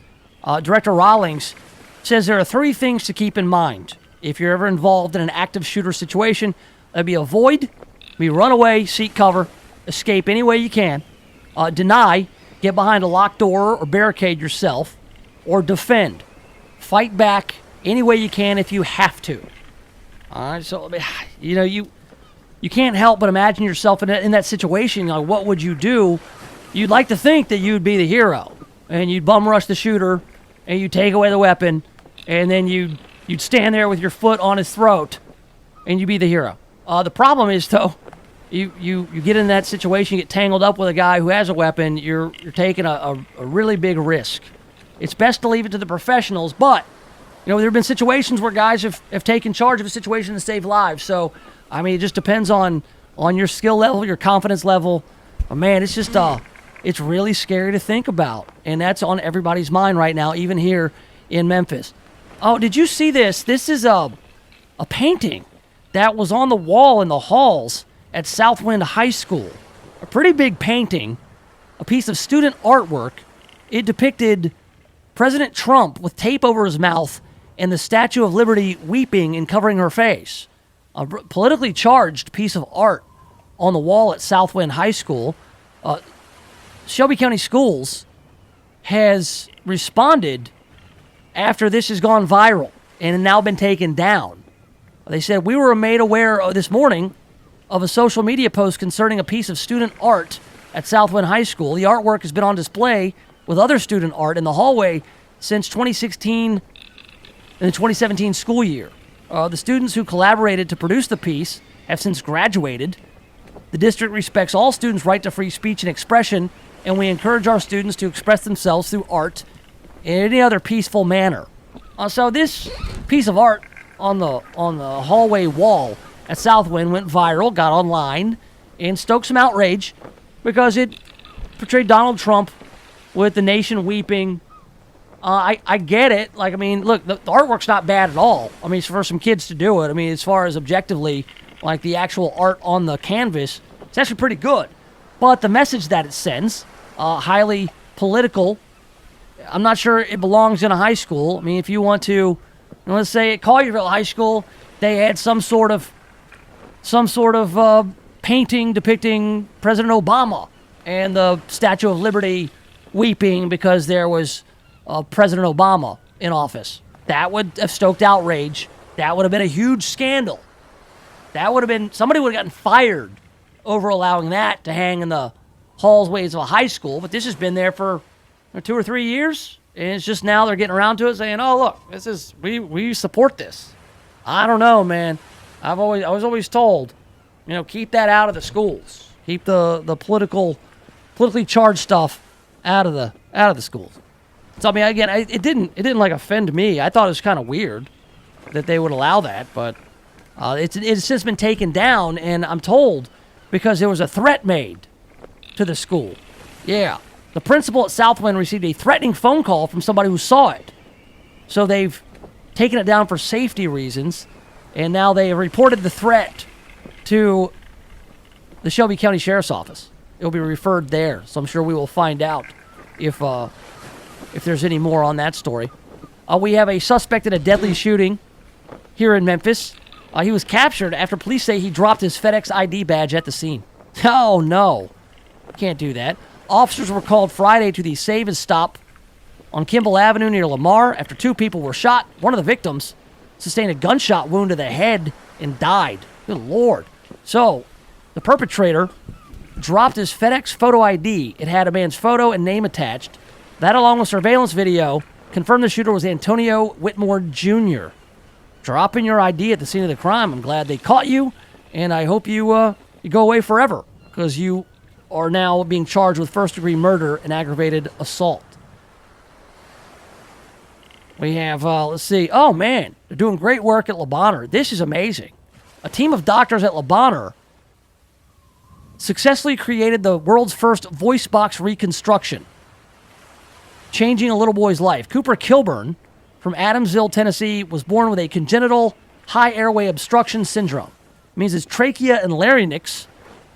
Director Rawlings says there are 3 things to keep in mind if you're ever involved in an active shooter situation. That'd be avoid, run away, seek cover, escape any way you can, deny, get behind a locked door or barricade yourself, or defend. Fight back any way you can if you have to. All right, so you can't help but imagine yourself in that situation. Like, what would you do? You'd like to think that you'd be the hero, and you'd bum rush the shooter, and you'd take away the weapon, and then you'd stand there with your foot on his throat, and you'd be the hero. The problem is, though, you get in that situation, you get tangled up with a guy who has a weapon, you're taking a really big risk. It's best to leave it to the professionals, but there have been situations where guys have taken charge of a situation to save lives. So, I mean, it just depends on your skill level, your confidence level. But man, it's just it's really scary to think about, and that's on everybody's mind right now, even here in Memphis. Oh, did you see this? This is a painting that was on the wall in the halls at Southwind High School. A pretty big painting, a piece of student artwork. It depicted President Trump with tape over his mouth and the Statue of Liberty weeping and covering her face. A politically charged piece of art on the wall at Southwind High School. Shelby County Schools has responded after this has gone viral and now been taken down. They said, we were made aware this morning of a social media post concerning a piece of student art at Southwind High School. The artwork has been on display with other student art in the hallway since 2016 and the 2017 school year. The students who collaborated to produce the piece have since graduated. The district respects all students' right to free speech and expression, and we encourage our students to express themselves through art in any other peaceful manner. So this piece of art on the hallway wall at Southwind went viral, got online, and stoked some outrage because it portrayed Donald Trump with the nation weeping. I get it. Like, I mean, look, the artwork's not bad at all. I mean, it's for some kids to do it. I mean, as far as objectively, like the actual art on the canvas, it's actually pretty good. But the message that it sends, highly political. I'm not sure it belongs in a high school. I mean, if you want to, let's say at Collierville High School, they had some sort of painting depicting President Obama and the Statue of Liberty weeping because there was President Obama in office. That would have stoked outrage. That would have been a huge scandal. That would have been, somebody would have gotten fired over allowing that to hang in the hallways of a high school. But this has been there for 2 or 3 years, and it's just now they're getting around to it, saying, "Oh, look, we support this." I don't know, man. I was always told, keep that out of the schools. Keep the politically charged stuff out of the schools. So I mean, again, it didn't like offend me. I thought it was kind of weird that they would allow that, but it's since been taken down, and I'm told because there was a threat made to the school. Yeah. The principal at Southwind received a threatening phone call from somebody who saw it. So they've taken it down for safety reasons, and now they have reported the threat to the Shelby County Sheriff's Office. It'll be referred there, so I'm sure we will find out if there's any more on that story. We have a suspect in a deadly shooting here in Memphis. He was captured after police say he dropped his FedEx ID badge at the scene. Oh, no. Can't do that. Officers were called Friday to the Save and Stop on Kimball Avenue near Lamar after 2 people were shot. One of the victims sustained a gunshot wound to the head and died. Good Lord. So, the perpetrator dropped his FedEx photo ID. It had a man's photo and name attached. That, along with surveillance video, confirmed the shooter was Antonio Whitmore Jr. Dropping your ID at the scene of the crime. I'm glad they caught you, and I hope you go away forever, because you are now being charged with first-degree murder and aggravated assault. We have, let's see. Oh, man. They're doing great work at Le Bonheur. This is amazing. A team of doctors at Le Bonheur successfully created the world's first voice box reconstruction, changing a little boy's life. Cooper Kilburn from Adamsville, Tennessee, was born with a congenital high airway obstruction syndrome, means his trachea and larynx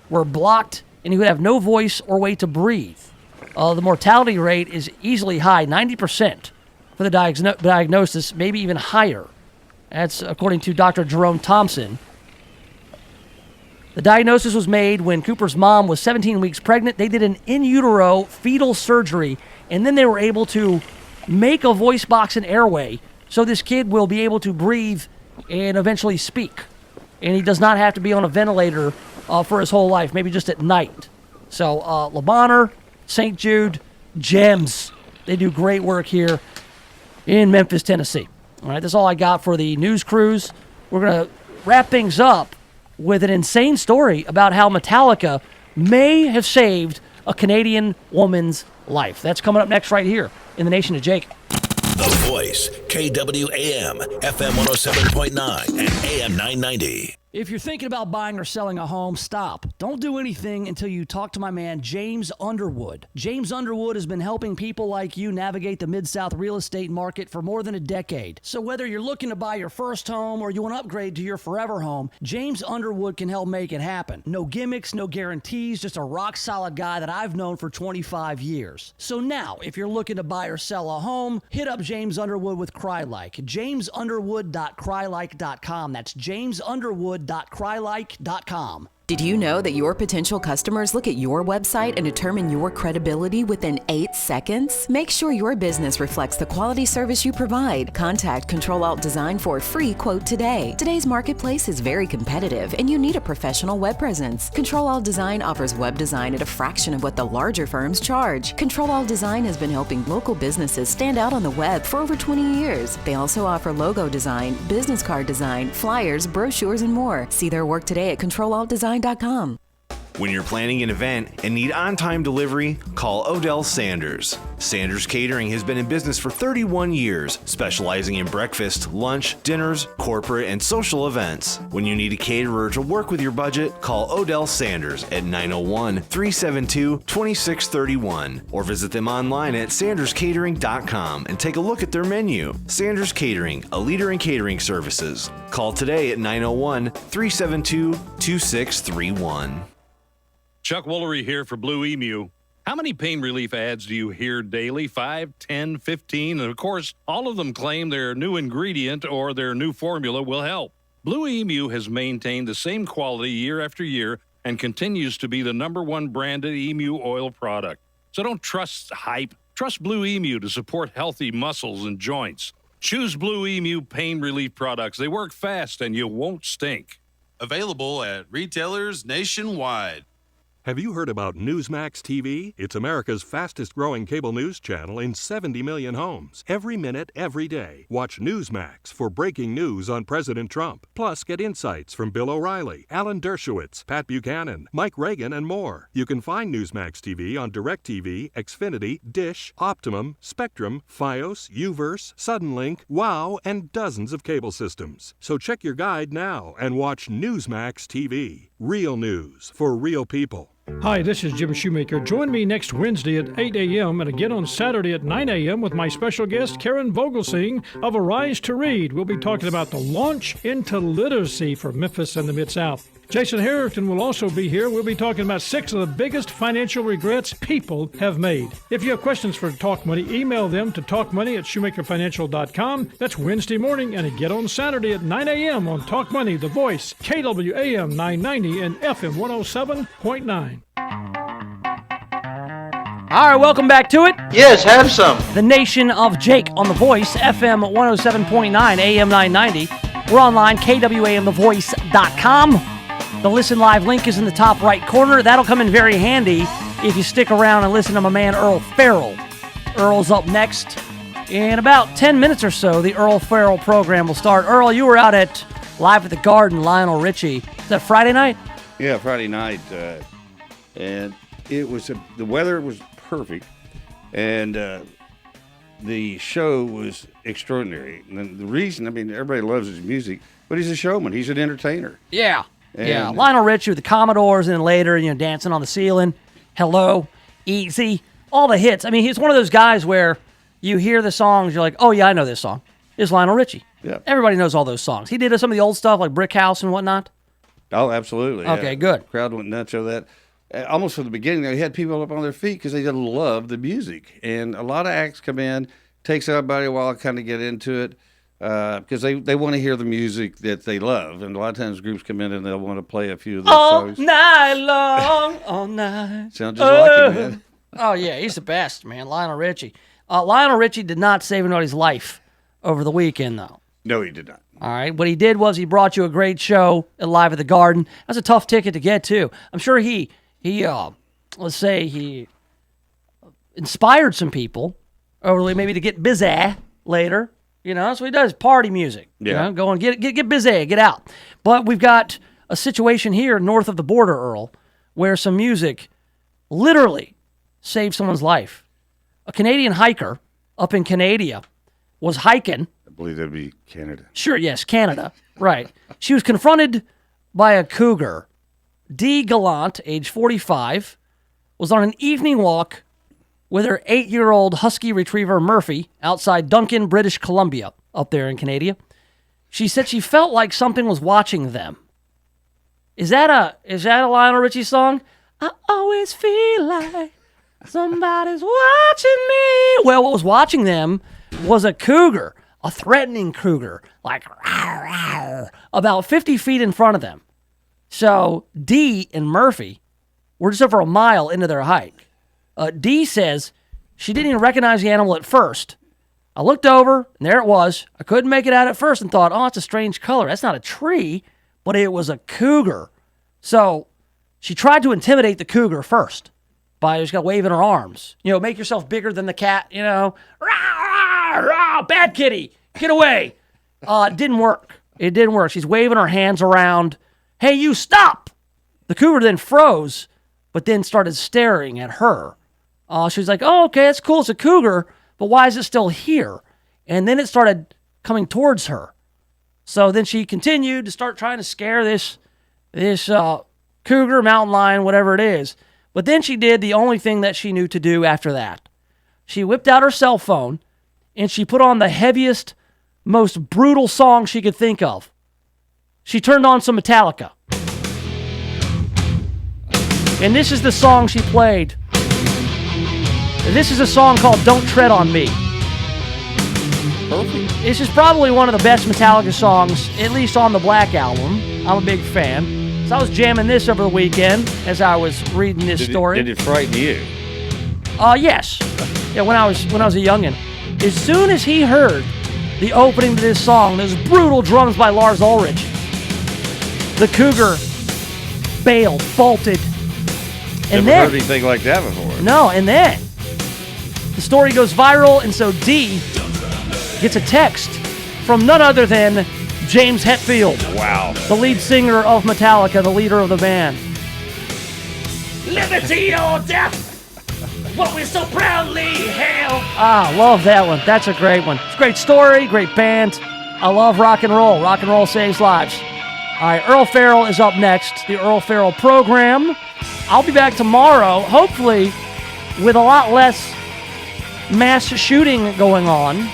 were blocked, and he would have no voice or way to breathe. The mortality rate is easily high, 90% for the diagnosis, maybe even higher. That's according to Dr. Jerome Thompson. The diagnosis was made when Cooper's mom was 17 weeks pregnant. They did an in utero fetal surgery, and then they were able to make a voice box and airway so this kid will be able to breathe and eventually speak. And he does not have to be on a ventilator for his whole life, maybe just at night. So Le Bonheur, St. Jude, gems. They do great work here in Memphis, Tennessee. All right, that's all I got for the news cruise. We're going to wrap things up with an insane story about how Metallica may have saved a Canadian woman's life. That's coming up next right here in the Nation of Jake. The Voice, KWAM, FM 107.9 and AM 990. If you're thinking about buying or selling a home, stop. Don't do anything until you talk to my man, James Underwood. James Underwood has been helping people like you navigate the Mid-South real estate market for more than a decade. So whether you're looking to buy your first home or you want to upgrade to your forever home, James Underwood can help make it happen. No gimmicks, no guarantees, just a rock-solid guy that I've known for 25 years. So now, if you're looking to buy or sell a home, hit up James Underwood with CryLike. JamesUnderwood.crylike.com. That's JamesUnderwood.crylike.com. Did you know that your potential customers look at your website and determine your credibility within 8 seconds? Make sure your business reflects the quality service you provide. Contact Control Alt Design for a free quote today. Today's marketplace is very competitive and you need a professional web presence. Control Alt Design offers web design at a fraction of what the larger firms charge. Control Alt Design has been helping local businesses stand out on the web for over 20 years. They also offer logo design, business card design, flyers, brochures, and more. See their work today at ControlAltDesign.com. When you're planning an event and need on-time delivery, call Odell Sanders. Sanders Catering has been in business for 31 years, specializing in breakfast, lunch, dinners, corporate, and social events. When you need a caterer to work with your budget, call Odell Sanders at 901-372-2631 or visit them online at sanderscatering.com and take a look at their menu. Sanders Catering, a leader in catering services. Call today at 901-372-2631. Chuck Woolery here for Blue Emu. How many pain relief ads do you hear daily? 5, 10, 15? And of course, all of them claim their new ingredient or their new formula will help. Blue Emu has maintained the same quality year after year and continues to be the #1 branded emu oil product. So don't trust hype. Trust Blue Emu to support healthy muscles and joints. Choose Blue Emu pain relief products. They work fast and you won't stink. Available at retailers nationwide. Have you heard about Newsmax TV? It's America's fastest growing cable news channel in 70 million homes. Every minute, every day. Watch Newsmax for breaking news on President Trump. Plus, get insights from Bill O'Reilly, Alan Dershowitz, Pat Buchanan, Mike Reagan, and more. You can find Newsmax TV on DirecTV, Xfinity, Dish, Optimum, Spectrum, Fios, Uverse, Suddenlink, WOW, and dozens of cable systems. So check your guide now and watch Newsmax TV. Real news for real people. Hi, this is Jim Shoemaker. Join me next Wednesday at 8 a.m. and again on Saturday at 9 a.m. with my special guest, Karen Vogelsing of Arise to Read. We'll be talking about the launch into literacy for Memphis and the Mid-South. Jason Harrington will also be here. We'll be talking about 6 of the biggest financial regrets people have made. If you have questions for Talk Money, email them to talkmoney@shoemakerfinancial.com. That's Wednesday morning and again on Saturday at 9 a.m. on Talk Money, The Voice, KWAM 990 and FM 107.9. All right, welcome back to it. Yes, have some. The Nation of Jake on The Voice, FM 107.9, AM 990. We're online, KWAMTheVoice.com. The Listen Live link is in the top right corner. That'll come in very handy if you stick around and listen to my man Earl Farrell. Earl's up next. In about 10 minutes or so, the Earl Farrell program will start. Earl, you were out at Live at the Garden, Lionel Richie. Is that Friday night? Yeah, Friday night. And it was the weather was perfect. And the show was extraordinary. And the reason, everybody loves his music, but he's a showman. He's an entertainer. Yeah. Yeah, Lionel Richie with the Commodores, and then later, Dancing on the Ceiling, Hello, Easy, all the hits. He's one of those guys where you hear the songs, you're like, oh, yeah, I know this song. It's Lionel Richie. Yeah. Everybody knows all those songs. He did some of the old stuff like Brick House and whatnot. Oh, absolutely. Okay, yeah. good. Crowd went nuts over that. Almost from the beginning, they had people up on their feet because they just love the music. And a lot of acts come in, takes everybody a while to kind of get into it because they want to hear the music that they love. And a lot of times groups come in and they'll want to play a few of those songs. All night long, all night. Sounds just like him, man. Oh, yeah, he's the best, man, Lionel Richie. Lionel Richie did not save anybody's life over the weekend, though. No, he did not. All right. What he did was he brought you a great show at Live at the Garden. That's a tough ticket to get, too. I'm sure he let's say he inspired some people over maybe to get busy later. You know, that's what he does, party music. Yeah. You know, go and get busy, get out. But we've got a situation here north of the border, Earl, where some music literally saved someone's life. A Canadian hiker up in Canada was hiking. I believe that'd be Canada. Sure, yes, Canada. Right. She was confronted by a cougar. Dee Gallant, age 45, was on an evening walk with her 8-year-old husky retriever Murphy outside Duncan, British Columbia, up there in Canada. She said she felt like something was watching them. Is that a Lionel Richie song? I always feel like somebody's watching me. Well, what was watching them was a cougar, a threatening cougar, like rawr, rawr, about 50 feet in front of them. So Dee and Murphy were just over a mile into their hike. Dee says she didn't even recognize the animal at first. I looked over, and there it was. I couldn't make it out at first and thought, oh, it's a strange color. That's not a tree, but it was a cougar. So she tried to intimidate the cougar first by just waving her arms. You know, make yourself bigger than the cat, you know. Rah, rah, rah, bad kitty, get away. It didn't work. It didn't work. She's waving her hands around. Hey, you stop! The cougar then froze, but then started staring at her. She was like, oh, okay, that's cool. It's a cougar, but why is it still here? And then it started coming towards her. So then she continued to start trying to scare this cougar, mountain lion, whatever it is. But then she did the only thing that she knew to do after that. She whipped out her cell phone, and she put on the heaviest, most brutal song she could think of. She turned on some Metallica. And this is the song she played. This is a song called Don't Tread on Me. Perfect. This is probably one of the best Metallica songs, at least on the Black Album. I'm a big fan. So I was jamming this over the weekend as I was reading this story. Did it frighten you? Yes. Yeah, when I was a youngin'. As soon as he heard the opening to this song, those brutal drums by Lars Ulrich, the cougar bailed, bolted. And Never heard anything like that before. No, and then the story goes viral, and so Dee gets a text from none other than James Hetfield. Wow. The lead singer of Metallica, the leader of the band. Liberty or death, what we so proudly hail. Love that one. That's a great one. It's a great story, great band. I love rock and roll. Rock and roll saves lives. All right, Earl Farrell is up next, the Earl Farrell program. I'll be back tomorrow, hopefully with a lot less mass shooting going on.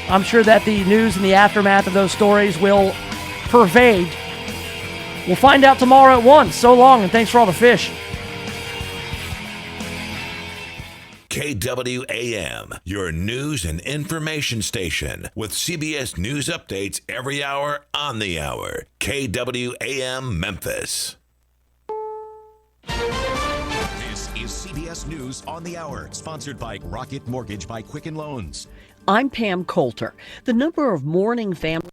I'm sure that the news and the aftermath of those stories will pervade. We'll find out tomorrow at 1. So long, and thanks for all the fish. KWAM, your news and information station with CBS News updates every hour on the hour. KWAM Memphis. This is CBS News on the Hour, sponsored by Rocket Mortgage by Quicken Loans. I'm Pam Coulter. The number of mourning families